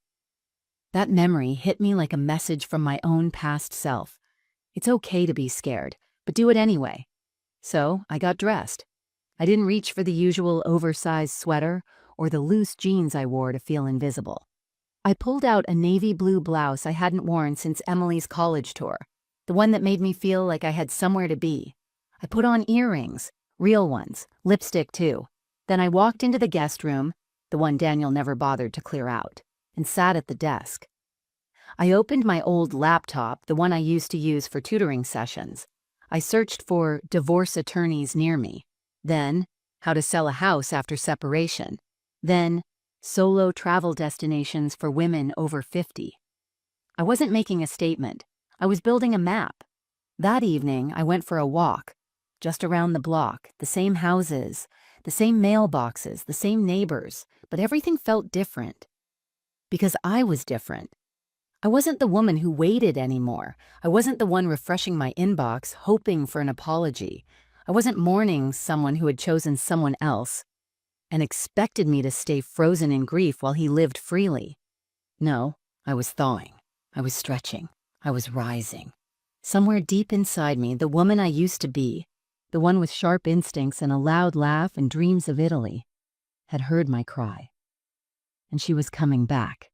That memory hit me like a message from my own past self. It's okay to be scared, but do it anyway. So I got dressed. I didn't reach for the usual oversized sweater or the loose jeans I wore to feel invisible. I pulled out a navy blue blouse I hadn't worn since Emily's college tour, the one that made me feel like I had somewhere to be. I put on earrings, real ones, lipstick too. Then I walked into the guest room, the one Daniel never bothered to clear out, and sat at the desk. I opened my old laptop, the one I used to use for tutoring sessions. I searched for divorce attorneys near me, then how to sell a house after separation, then solo travel destinations for women over 50. I wasn't making a statement. I was building a map. That evening, I went for a walk, just around the block, the same houses, the same mailboxes, the same neighbors, but everything felt different. Because I was different. I wasn't the woman who waited anymore. I wasn't the one refreshing my inbox, hoping for an apology. I wasn't mourning someone who had chosen someone else and expected me to stay frozen in grief while he lived freely. No, I was thawing. I was stretching. I was rising. Somewhere deep inside me, the woman I used to be, the one with sharp instincts and a loud laugh and dreams of Italy, had heard my cry. And she was coming back.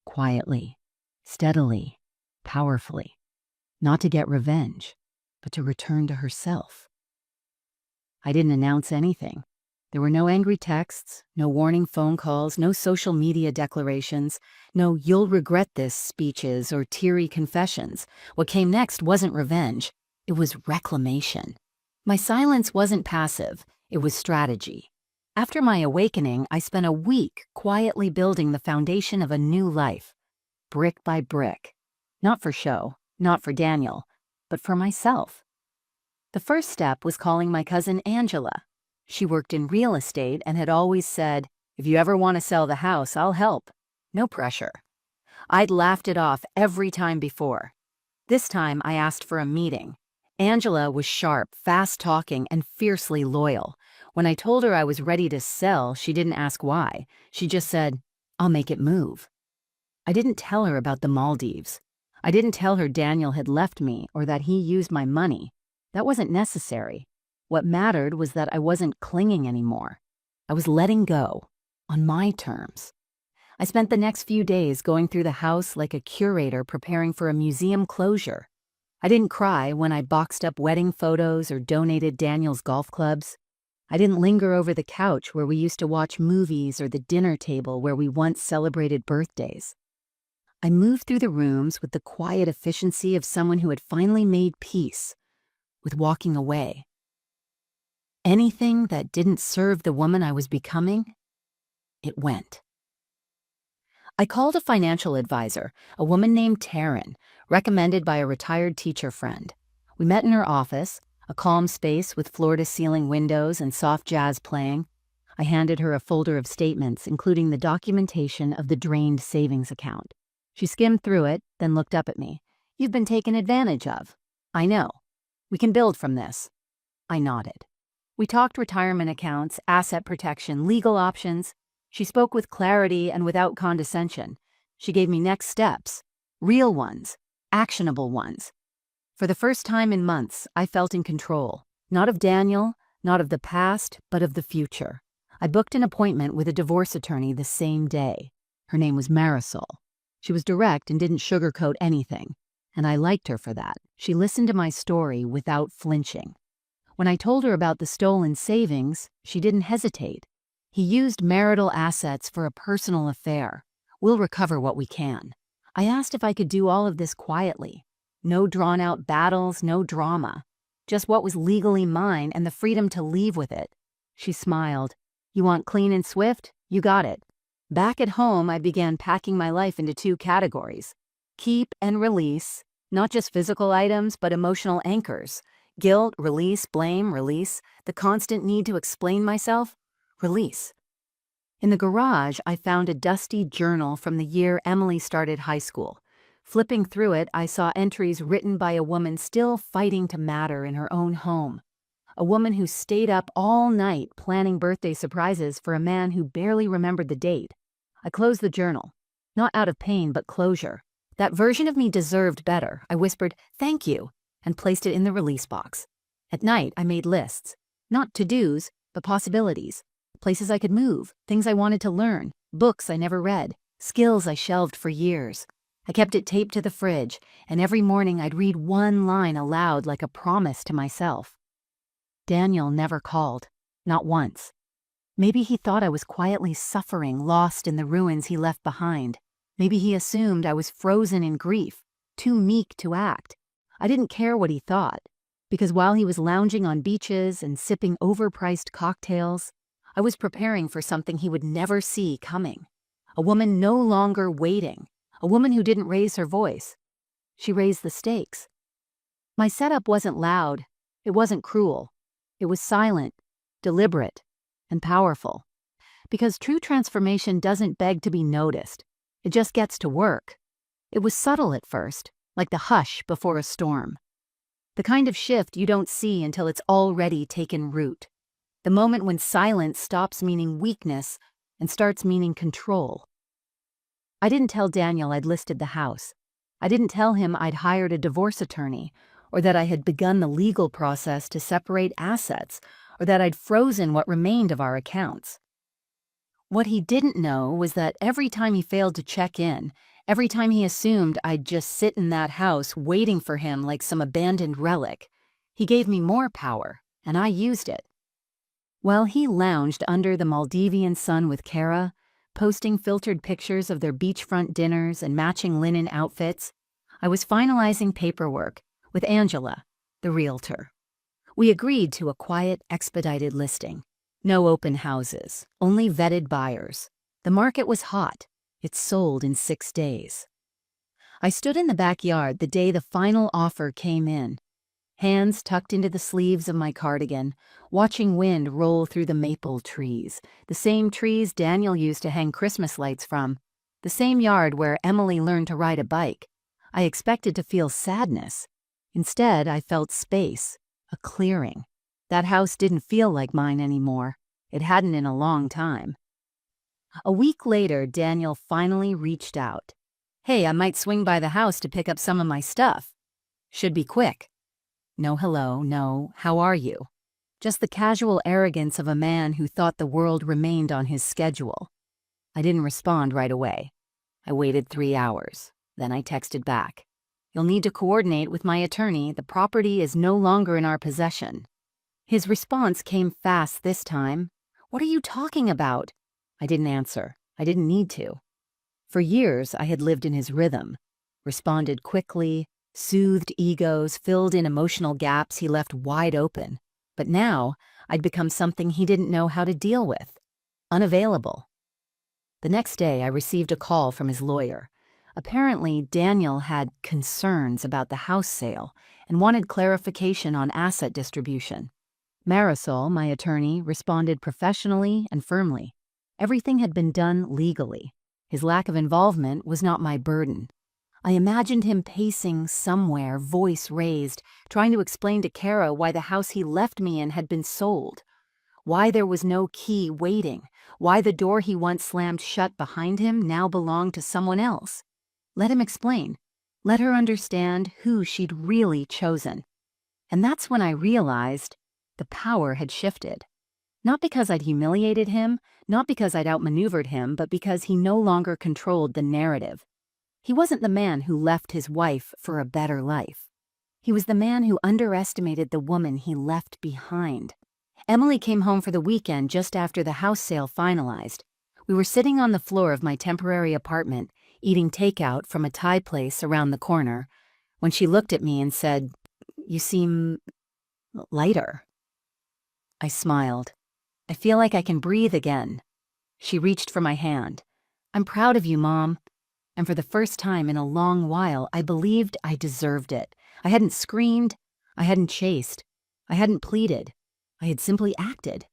Quietly, steadily, powerfully. Not to get revenge, but to return to herself. I didn't announce anything. There were no angry texts, no warning phone calls, no social media declarations, no "you'll regret this" speeches or teary confessions. What came next wasn't revenge. It was reclamation. My silence wasn't passive. It was strategy. After my awakening, I spent a week quietly building the foundation of a new life, brick by brick. Not for show, not for Daniel, but for myself. The first step was calling my cousin Angela. She worked in real estate and had always said, "If you ever want to sell the house, I'll help." No pressure. I'd laughed it off every time before. This time I asked for a meeting. Angela was sharp, fast-talking, and fiercely loyal. When I told her I was ready to sell, she didn't ask why. She just said, "I'll make it move." I didn't tell her about the Maldives. I didn't tell her Daniel had left me or that he used my money. That wasn't necessary. What mattered was that I wasn't clinging anymore. I was letting go, on my terms. I spent the next few days going through the house like a curator preparing for a museum closure. I didn't cry when I boxed up wedding photos or donated Daniel's golf clubs. I didn't linger over the couch where we used to watch movies or the dinner table where we once celebrated birthdays. I moved through the rooms with the quiet efficiency of someone who had finally made peace with walking away. Anything that didn't serve the woman I was becoming, it went. I called a financial advisor, a woman named Taryn, recommended by a retired teacher friend. We met in her office, a calm space with floor-to-ceiling windows and soft jazz playing. I handed her a folder of statements, including the documentation of the drained savings account. She skimmed through it, then looked up at me. "You've been taken advantage of." "I know. We can build from this." I nodded. We talked retirement accounts, asset protection, legal options. She spoke with clarity and without condescension. She gave me next steps, real ones, actionable ones. For the first time in months, I felt in control, not of Daniel, not of the past, but of the future. I booked an appointment with a divorce attorney the same day. Her name was Marisol. She was direct and didn't sugarcoat anything, and I liked her for that. She listened to my story without flinching. When I told her about the stolen savings, she didn't hesitate. "He used marital assets for a personal affair. We'll recover what we can." I asked if I could do all of this quietly. No drawn-out battles, no drama. Just what was legally mine and the freedom to leave with it. She smiled. "You want clean and swift? You got it." Back at home, I began packing my life into two categories: keep and release, not just physical items, but emotional anchors. Guilt, release, blame, release. The constant need to explain myself, release. In the garage, I found a dusty journal from the year Emily started high school. Flipping through it, I saw entries written by a woman still fighting to matter in her own home. A woman who stayed up all night planning birthday surprises for a man who barely remembered the date. I closed the journal, not out of pain, but closure. That version of me deserved better. I whispered, "Thank you," and placed it in the release box. At night, I made lists. Not to-dos, but possibilities. Places I could move, things I wanted to learn, books I never read, skills I shelved for years. I kept it taped to the fridge, and every morning I'd read one line aloud like a promise to myself. Daniel never called, not once. Maybe he thought I was quietly suffering, lost in the ruins he left behind. Maybe he assumed I was frozen in grief, too meek to act. I didn't care what he thought, because while he was lounging on beaches and sipping overpriced cocktails, I was preparing for something he would never see coming. A woman no longer waiting, a woman who didn't raise her voice. She raised the stakes. My setup wasn't loud, it wasn't cruel. It was silent, deliberate, and powerful. Because true transformation doesn't beg to be noticed, it just gets to work. It was subtle at first, like the hush before a storm. The kind of shift you don't see until it's already taken root. The moment when silence stops meaning weakness and starts meaning control. I didn't tell Daniel I'd listed the house. I didn't tell him I'd hired a divorce attorney, or that I had begun the legal process to separate assets, or that I'd frozen what remained of our accounts. What he didn't know was that every time he failed to check in, every time he assumed I'd just sit in that house waiting for him like some abandoned relic, he gave me more power, and I used it. While he lounged under the Maldivian sun with Kara, posting filtered pictures of their beachfront dinners and matching linen outfits, I was finalizing paperwork with Angela, the realtor. We agreed to a quiet, expedited listing. No open houses, only vetted buyers. The market was hot. It sold in 6 days. I stood in the backyard the day the final offer came in, hands tucked into the sleeves of my cardigan, watching wind roll through the maple trees, the same trees Daniel used to hang Christmas lights from, the same yard where Emily learned to ride a bike. I expected to feel sadness. Instead, I felt space, a clearing. That house didn't feel like mine anymore. It hadn't in a long time. A week later, Daniel finally reached out. "Hey, I might swing by the house to pick up some of my stuff. Should be quick." No hello, no how are you. Just the casual arrogance of a man who thought the world remained on his schedule. I didn't respond right away. I waited 3 hours. Then I texted back. "You'll need to coordinate with my attorney. The property is no longer in our possession." His response came fast this time. "What are you talking about?" I didn't answer. I didn't need to. For years, I had lived in his rhythm, responded quickly, soothed egos, filled in emotional gaps he left wide open. But now, I'd become something he didn't know how to deal with. Unavailable. The next day, I received a call from his lawyer. Apparently, Daniel had concerns about the house sale and wanted clarification on asset distribution. Marisol, my attorney, responded professionally and firmly. Everything had been done legally. His lack of involvement was not my burden. I imagined him pacing somewhere, voice raised, trying to explain to Kara why the house he left me in had been sold, why there was no key waiting, why the door he once slammed shut behind him now belonged to someone else. Let him explain. Let her understand who she'd really chosen. And that's when I realized the power had shifted. Not because I'd humiliated him, not because I'd outmaneuvered him, but because he no longer controlled the narrative. He wasn't the man who left his wife for a better life. He was the man who underestimated the woman he left behind. Emily came home for the weekend just after the house sale finalized. We were sitting on the floor of my temporary apartment, eating takeout from a Thai place around the corner, when she looked at me and said, "You seem lighter." I smiled. "I feel like I can breathe again." She reached for my hand. "I'm proud of you, Mom." And for the first time in a long while, I believed I deserved it. I hadn't screamed. I hadn't chased. I hadn't pleaded. I had simply acted.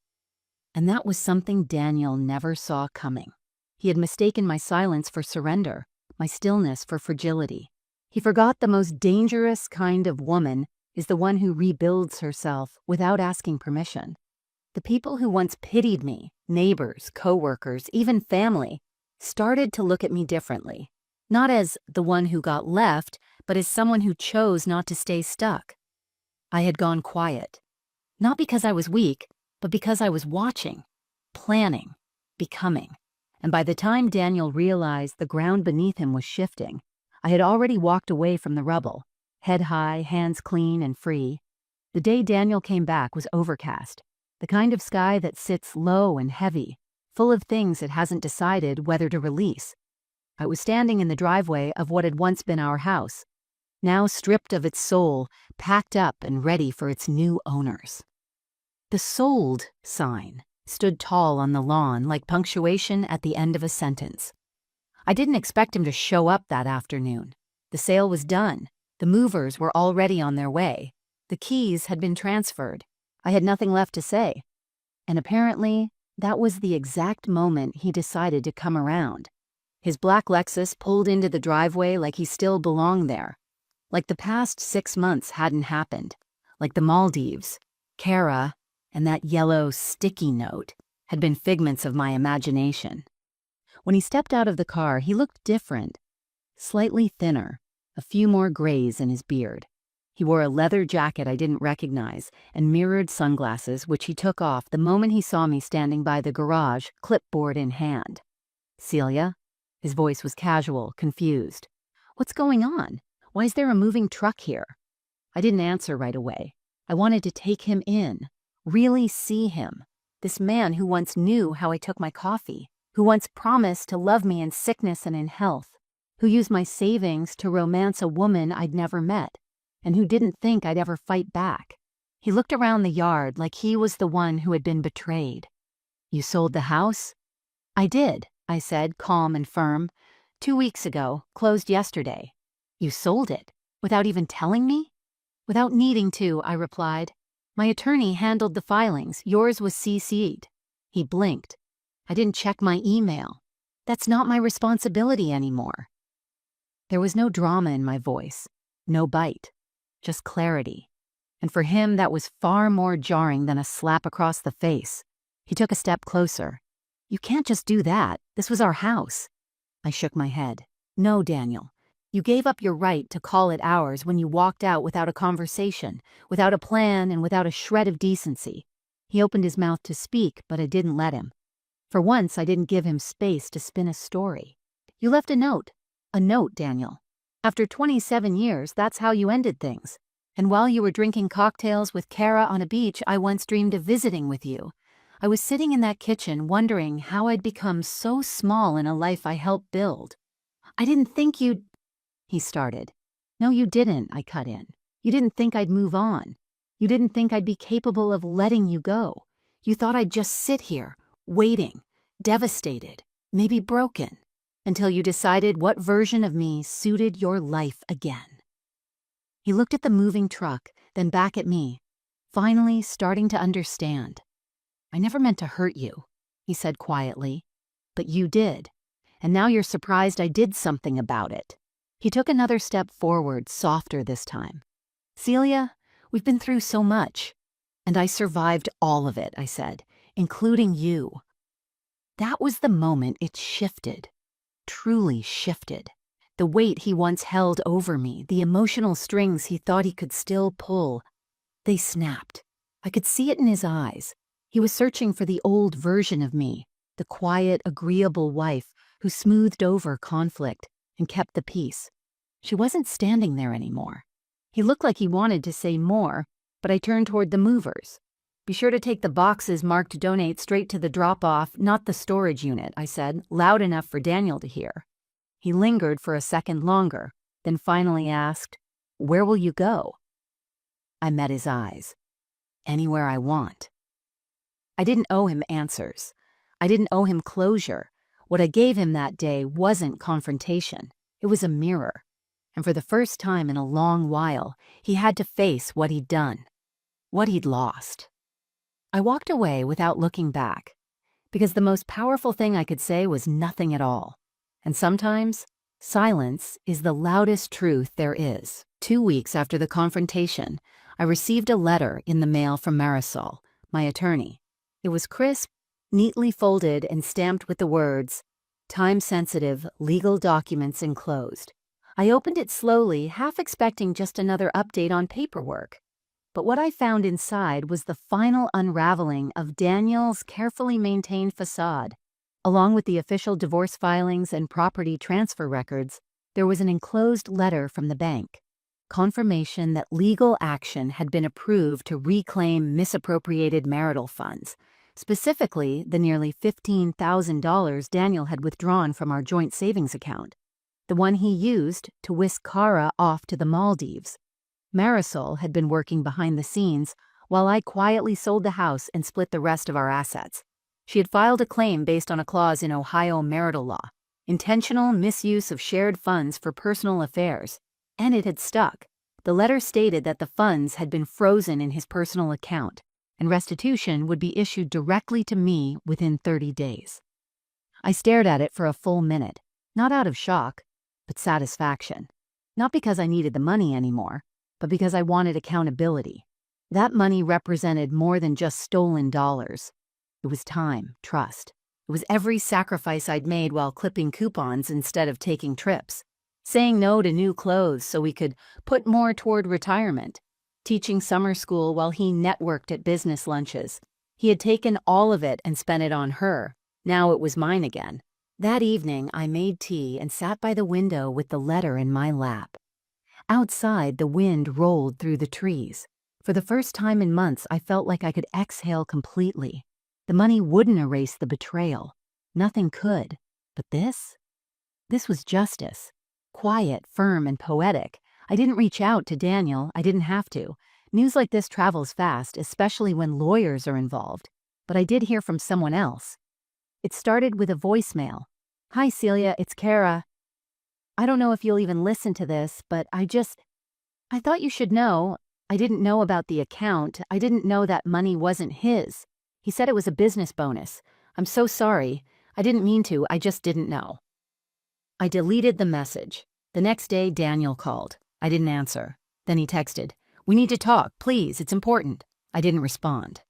And that was something Daniel never saw coming. He had mistaken my silence for surrender, my stillness for fragility. He forgot the most dangerous kind of woman is the one who rebuilds herself without asking permission. The people who once pitied me, neighbors, coworkers, even family, started to look at me differently. Not as the one who got left, but as someone who chose not to stay stuck. I had gone quiet. Not because I was weak, but because I was watching, planning, becoming. And by the time Daniel realized the ground beneath him was shifting, I had already walked away from the rubble, head high, hands clean and free. The day Daniel came back was overcast, the kind of sky that sits low and heavy, full of things it hasn't decided whether to release. I was standing in the driveway of what had once been our house, now stripped of its soul, packed up and ready for its new owners. The "sold" sign stood tall on the lawn like punctuation at the end of a sentence. I didn't expect him to show up that afternoon. The sale was done. The movers were already on their way. The keys had been transferred. I had nothing left to say. And apparently, that was the exact moment he decided to come around. His black Lexus pulled into the driveway like he still belonged there. Like the past 6 months hadn't happened. Like the Maldives, Kara, and that yellow sticky note had been figments of my imagination. When he stepped out of the car, he looked different, slightly thinner, a few more grays in his beard. He wore a leather jacket I didn't recognize and mirrored sunglasses, which he took off the moment he saw me standing by the garage, clipboard in hand. "Celia?" His voice was casual, confused. "What's going on? Why is there a moving truck here?" I didn't answer right away. I wanted to take him in, really see him. This man who once knew how I took my coffee, who once promised to love me in sickness and in health, who used my savings to romance a woman I'd never met, and who didn't think I'd ever fight back. He looked around the yard like he was the one who had been betrayed. "You sold the house?" "I did," I said, calm and firm. "2 weeks ago, closed yesterday." "You sold it? Without even telling me?" "Without needing to," I replied. "My attorney handled the filings. Yours was CC'd." He blinked. "I didn't check my email. That's not my responsibility anymore." There was no drama in my voice, no bite, just clarity. And for him, that was far more jarring than a slap across the face. He took a step closer. "You can't just do that. This was our house." I shook my head. "No, Daniel. You gave up your right to call it ours when you walked out without a conversation, without a plan, and without a shred of decency." He opened his mouth to speak, but I didn't let him. For once, I didn't give him space to spin a story. "You left a note. A note, Daniel. After 27 years, that's how you ended things. And while you were drinking cocktails with Kara on a beach, I once dreamed of visiting with you. I was sitting in that kitchen wondering how I'd become so small in a life I helped build. I didn't think you'd—" He started. "No, you didn't," I cut in. "You didn't think I'd move on. You didn't think I'd be capable of letting you go. You thought I'd just sit here, waiting, devastated, maybe broken, until you decided what version of me suited your life again." He looked at the moving truck, then back at me, finally starting to understand. "I never meant to hurt you," he said quietly, "but you did, and now you're surprised I did something about it." He took another step forward, softer this time. "Celia, we've been through so much, and I survived all of it," I said, "including you." That was the moment it shifted, truly shifted. The weight he once held over me, the emotional strings he thought he could still pull, they snapped. I could see it in his eyes. He was searching for the old version of me, the quiet, agreeable wife who smoothed over conflict and kept the peace. She wasn't standing there anymore. He looked like he wanted to say more, but I turned toward the movers. "Be sure to take the boxes marked donate straight to the drop-off, not the storage unit," I said, loud enough for Daniel to hear. He lingered for a second longer, then finally asked, "Where will you go?" I met his eyes. "Anywhere I want." I didn't owe him answers. I didn't owe him closure. What I gave him that day wasn't confrontation. It was a mirror. And for the first time in a long while, he had to face what he'd done, what he'd lost. I walked away without looking back, because the most powerful thing I could say was nothing at all. And sometimes, silence is the loudest truth there is. 2 weeks after the confrontation, I received a letter in the mail from Marisol, my attorney. It was crisp, neatly folded, and stamped with the words, "Time-sensitive, legal documents enclosed." I opened it slowly, half expecting just another update on paperwork. But what I found inside was the final unraveling of Daniel's carefully maintained facade. Along with the official divorce filings and property transfer records, there was an enclosed letter from the bank. Confirmation that legal action had been approved to reclaim misappropriated marital funds, specifically the nearly $15,000 Daniel had withdrawn from our joint savings account, the one he used to whisk Kara off to the Maldives. Marisol had been working behind the scenes while I quietly sold the house and split the rest of our assets. She had filed a claim based on a clause in Ohio marital law, intentional misuse of shared funds for personal affairs, and it had stuck. The letter stated that the funds had been frozen in his personal account, and restitution would be issued directly to me within 30 days. I stared at it for a full minute, not out of shock, but satisfaction. Not because I needed the money anymore, but because I wanted accountability. That money represented more than just stolen dollars. It was time, trust, It was every sacrifice I'd made while clipping coupons instead of taking trips. Saying no to new clothes so we could put more toward retirement. Teaching summer school while he networked at business lunches. He had taken all of it and spent it on her. Now it was mine again. That evening, I made tea and sat by the window with the letter in my lap. Outside, the wind rolled through the trees. For the first time in months, I felt like I could exhale completely. The money wouldn't erase the betrayal. Nothing could. But this? This was justice. Quiet, firm, and poetic. I didn't reach out to Daniel. I didn't have to. News like this travels fast, especially when lawyers are involved. But I did hear from someone else. It started with a voicemail. "Hi, Celia, it's Kara. I don't know if you'll even listen to this, but I thought you should know. I didn't know about the account. I didn't know that money wasn't his. He said it was a business bonus. I'm so sorry. I didn't mean to. I just didn't know." I deleted the message. The next day, Daniel called. I didn't answer. Then he texted, "We need to talk, please. It's important." I didn't respond.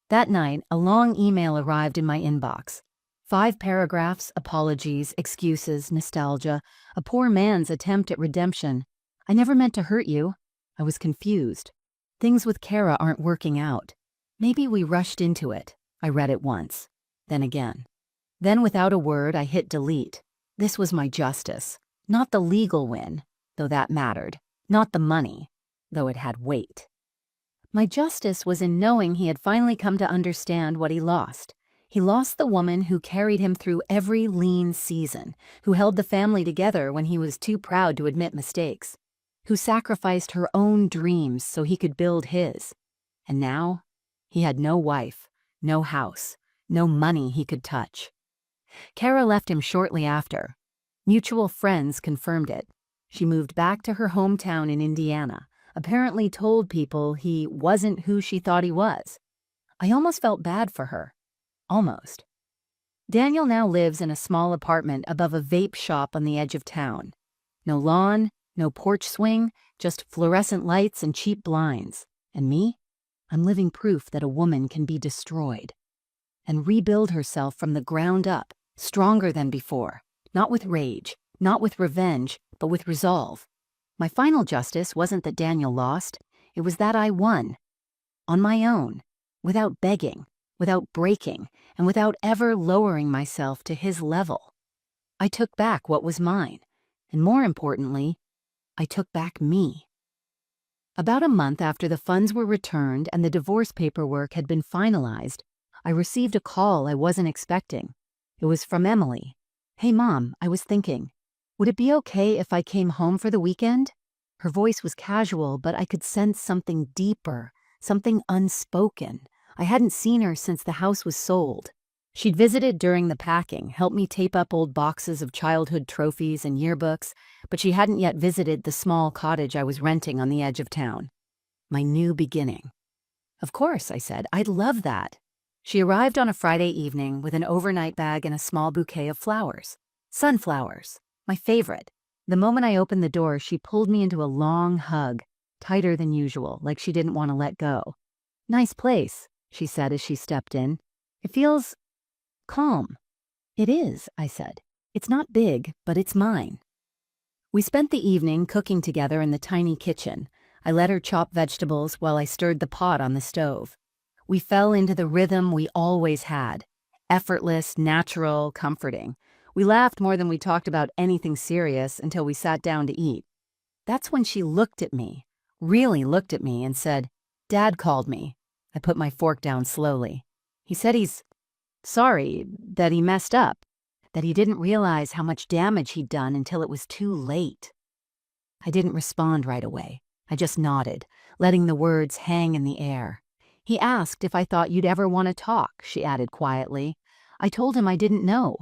That night, a long email arrived in my inbox. 5 paragraphs, apologies, excuses, nostalgia, a poor man's attempt at redemption. "I never meant to hurt you." I was confused. "Things with Kara aren't working out. Maybe we rushed into it." I read it once, then again. Then without a word, I hit delete. This was my justice. Not the legal win, though that mattered. Not the money, though it had weight. My justice was in knowing he had finally come to understand what he lost. He lost the woman who carried him through every lean season, who held the family together when he was too proud to admit mistakes, who sacrificed her own dreams so he could build his. And now, he had no wife, no house, no money he could touch. Kara left him shortly after. Mutual friends confirmed it. She moved back to her hometown in Indiana, apparently told people he wasn't who she thought he was. I almost felt bad for her. Almost. Daniel now lives in a small apartment above a vape shop on the edge of town. No lawn, no porch swing, just fluorescent lights and cheap blinds. And me? I'm living proof that a woman can be destroyed and rebuild herself from the ground up, stronger than before, not with rage, not with revenge, but with resolve. My final justice wasn't that Daniel lost, it was that I won. On my own, without begging, without breaking, and without ever lowering myself to his level. I took back what was mine, and more importantly, I took back me. About a month after the funds were returned and the divorce paperwork had been finalized, I received a call I wasn't expecting. It was from Emily. "Hey, Mom, I was thinking, would it be okay if I came home for the weekend?" Her voice was casual, but I could sense something deeper, something unspoken. I hadn't seen her since the house was sold. She'd visited during the packing, helped me tape up old boxes of childhood trophies and yearbooks, but she hadn't yet visited the small cottage I was renting on the edge of town. My new beginning. "Of course," I said. "I'd love that." She arrived on a Friday evening with an overnight bag and a small bouquet of flowers. Sunflowers. My favorite. The moment I opened the door, she pulled me into a long hug, tighter than usual, like she didn't want to let go. "Nice place," she said as she stepped in. "It feels calm." "It is," I said. "It's not big, but it's mine." We spent the evening cooking together in the tiny kitchen. I let her chop vegetables while I stirred the pot on the stove. We fell into the rhythm we always had. Effortless, natural, comforting. We laughed more than we talked about anything serious until we sat down to eat. That's when she looked at me, really looked at me, and said, "Dad called me." I put my fork down slowly. "He said he's sorry, that he messed up, that he didn't realize how much damage he'd done until it was too late." I didn't respond right away. I just nodded, letting the words hang in the air. "He asked if I thought you'd ever want to talk," she added quietly. I told him I didn't know.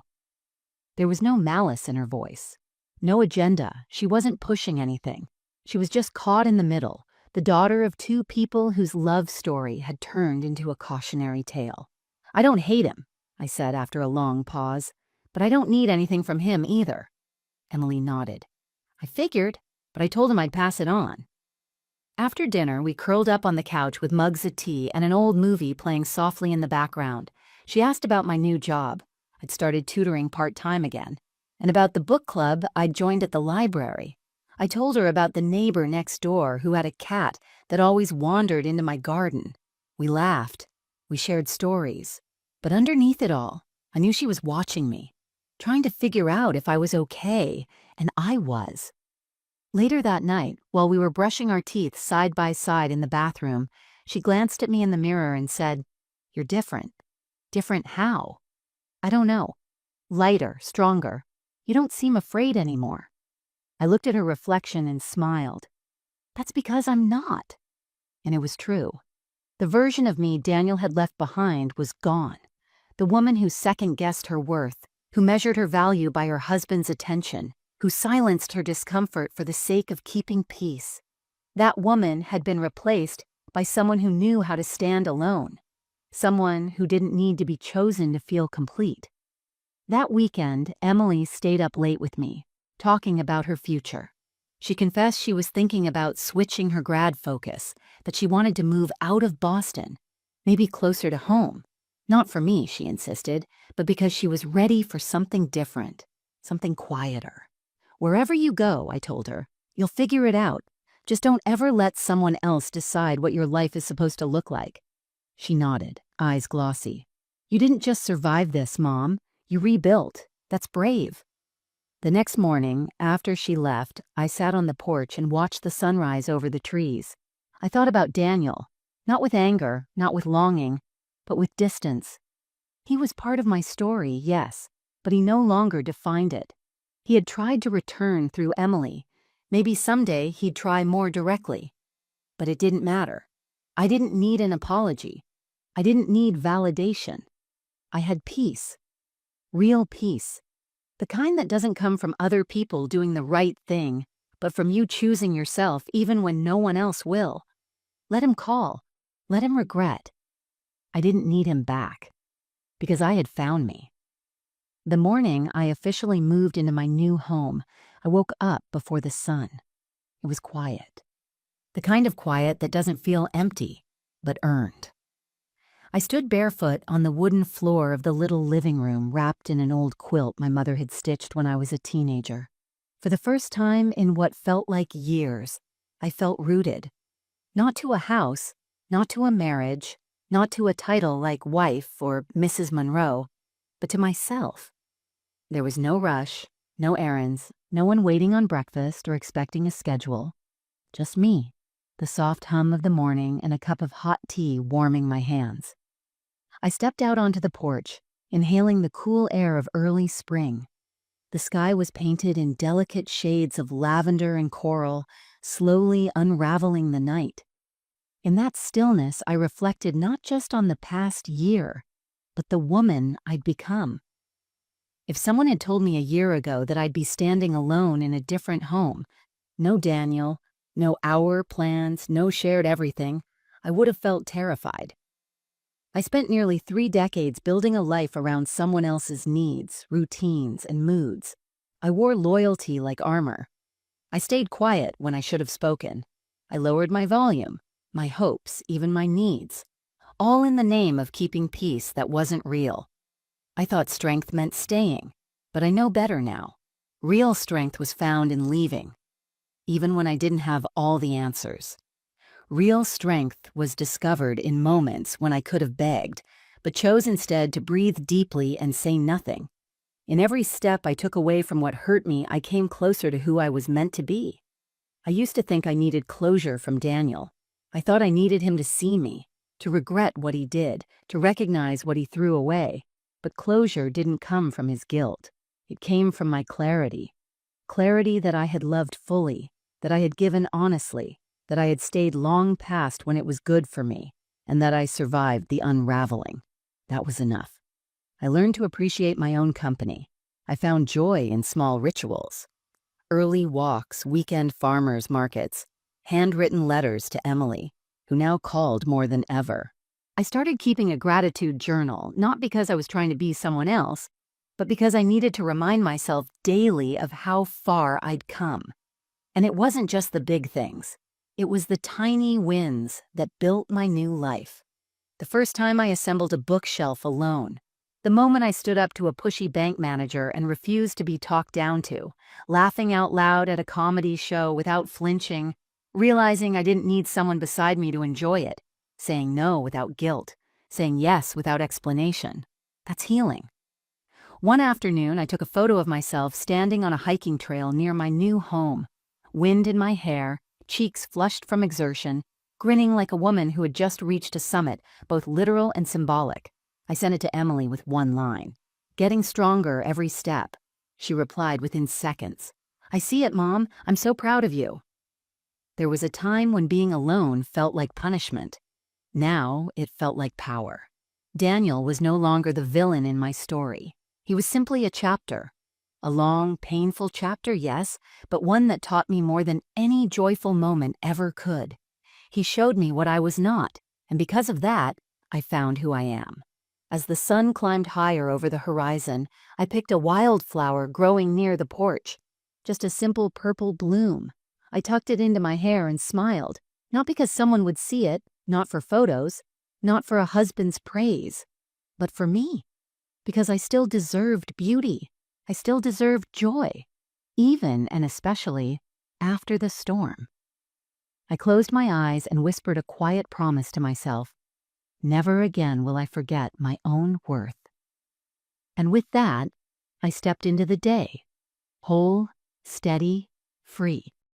There was no malice in her voice. No agenda. She wasn't pushing anything. She was just caught in the middle, the daughter of 2 people whose love story had turned into a cautionary tale. "I don't hate him," I said after a long pause, "but I don't need anything from him either." Emily nodded. "I figured, but I told him I'd pass it on." After dinner, we curled up on the couch with mugs of tea and an old movie playing softly in the background. She asked about my new job. I'd started tutoring part-time again. And about the book club I'd joined at the library. I told her about the neighbor next door who had a cat that always wandered into my garden. We laughed. We shared stories. But underneath it all, I knew she was watching me, trying to figure out if I was okay, and I was. Later that night, while we were brushing our teeth side by side in the bathroom, she glanced at me in the mirror and said, "You're different." "Different how?" "I don't know. Lighter, stronger. You don't seem afraid anymore." I looked at her reflection and smiled. "That's because I'm not." And it was true. The version of me Daniel had left behind was gone. The woman who second-guessed her worth, who measured her value by her husband's attention, who silenced her discomfort for the sake of keeping peace. That woman had been replaced by someone who knew how to stand alone, someone who didn't need to be chosen to feel complete. That weekend, Emily stayed up late with me, talking about her future. She confessed she was thinking about switching her grad focus, that she wanted to move out of Boston, maybe closer to home. Not for me, she insisted, but because she was ready for something different, something quieter. "Wherever you go," I told her, "you'll figure it out. Just don't ever let someone else decide what your life is supposed to look like." She nodded, eyes glossy. "You didn't just survive this, Mom. You rebuilt. That's brave." The next morning, after she left, I sat on the porch and watched the sunrise over the trees. I thought about Daniel, not with anger, not with longing, but with distance. He was part of my story, yes, but he no longer defined it. He had tried to return through Emily. Maybe someday he'd try more directly. But it didn't matter. I didn't need an apology. I didn't need validation. I had peace. Real peace. The kind that doesn't come from other people doing the right thing, but from you choosing yourself even when no one else will. Let him call. Let him regret. I didn't need him back, because I had found me. The morning I officially moved into my new home, I woke up before the sun. It was quiet. The kind of quiet that doesn't feel empty, but earned. I stood barefoot on the wooden floor of the little living room wrapped in an old quilt my mother had stitched when I was a teenager. For the first time in what felt like years, I felt rooted. Not to a house, not to a marriage, not to a title like wife or Mrs. Monroe, but to myself. There was no rush, no errands, no one waiting on breakfast or expecting a schedule. Just me, the soft hum of the morning and a cup of hot tea warming my hands. I stepped out onto the porch, inhaling the cool air of early spring. The sky was painted in delicate shades of lavender and coral, slowly unraveling the night. In that stillness, I reflected not just on the past year, but the woman I'd become. If someone had told me a year ago that I'd be standing alone in a different home, no Daniel, no our plans, no shared everything, I would have felt terrified. I spent nearly 3 decades building a life around someone else's needs, routines, and moods. I wore loyalty like armor. I stayed quiet when I should have spoken. I lowered my volume, my hopes, even my needs, all in the name of keeping peace that wasn't real. I thought strength meant staying, but I know better now. Real strength was found in leaving, even when I didn't have all the answers. Real strength was discovered in moments when I could have begged, but chose instead to breathe deeply and say nothing. In every step I took away from what hurt me, I came closer to who I was meant to be. I used to think I needed closure from Daniel. I thought I needed him to see me, to regret what he did, to recognize what he threw away. But closure didn't come from his guilt. It came from my clarity. Clarity that I had loved fully, that I had given honestly, that I had stayed long past when it was good for me, and that I survived the unraveling. That was enough. I learned to appreciate my own company. I found joy in small rituals. Early walks, weekend farmers markets, handwritten letters to Emily, who now called more than ever. I started keeping a gratitude journal, not because I was trying to be someone else, but because I needed to remind myself daily of how far I'd come. And it wasn't just the big things. It was the tiny wins that built my new life. The first time I assembled a bookshelf alone. The moment I stood up to a pushy bank manager and refused to be talked down to, laughing out loud at a comedy show without flinching, realizing I didn't need someone beside me to enjoy it, saying no without guilt, saying yes without explanation. That's healing. One afternoon, I took a photo of myself standing on a hiking trail near my new home, wind in my hair, cheeks flushed from exertion, grinning like a woman who had just reached a summit, both literal and symbolic. I sent it to Emily with one line, "Getting stronger every step." She replied within seconds, "I see it, Mom. I'm so proud of you." There was a time when being alone felt like punishment. Now it felt like power. Daniel was no longer the villain in my story. He was simply a chapter. A long, painful chapter, yes, but one that taught me more than any joyful moment ever could. He showed me what I was not, and because of that, I found who I am. As the sun climbed higher over the horizon, I picked a wildflower growing near the porch. Just a simple purple bloom. I tucked it into my hair and smiled, not because someone would see it, not for photos, not for a husband's praise, but for me. Because I still deserved beauty. I still deserved joy, even and especially after the storm. I closed my eyes and whispered a quiet promise to myself. Never again will I forget my own worth. And with that, I stepped into the day, whole, steady, free.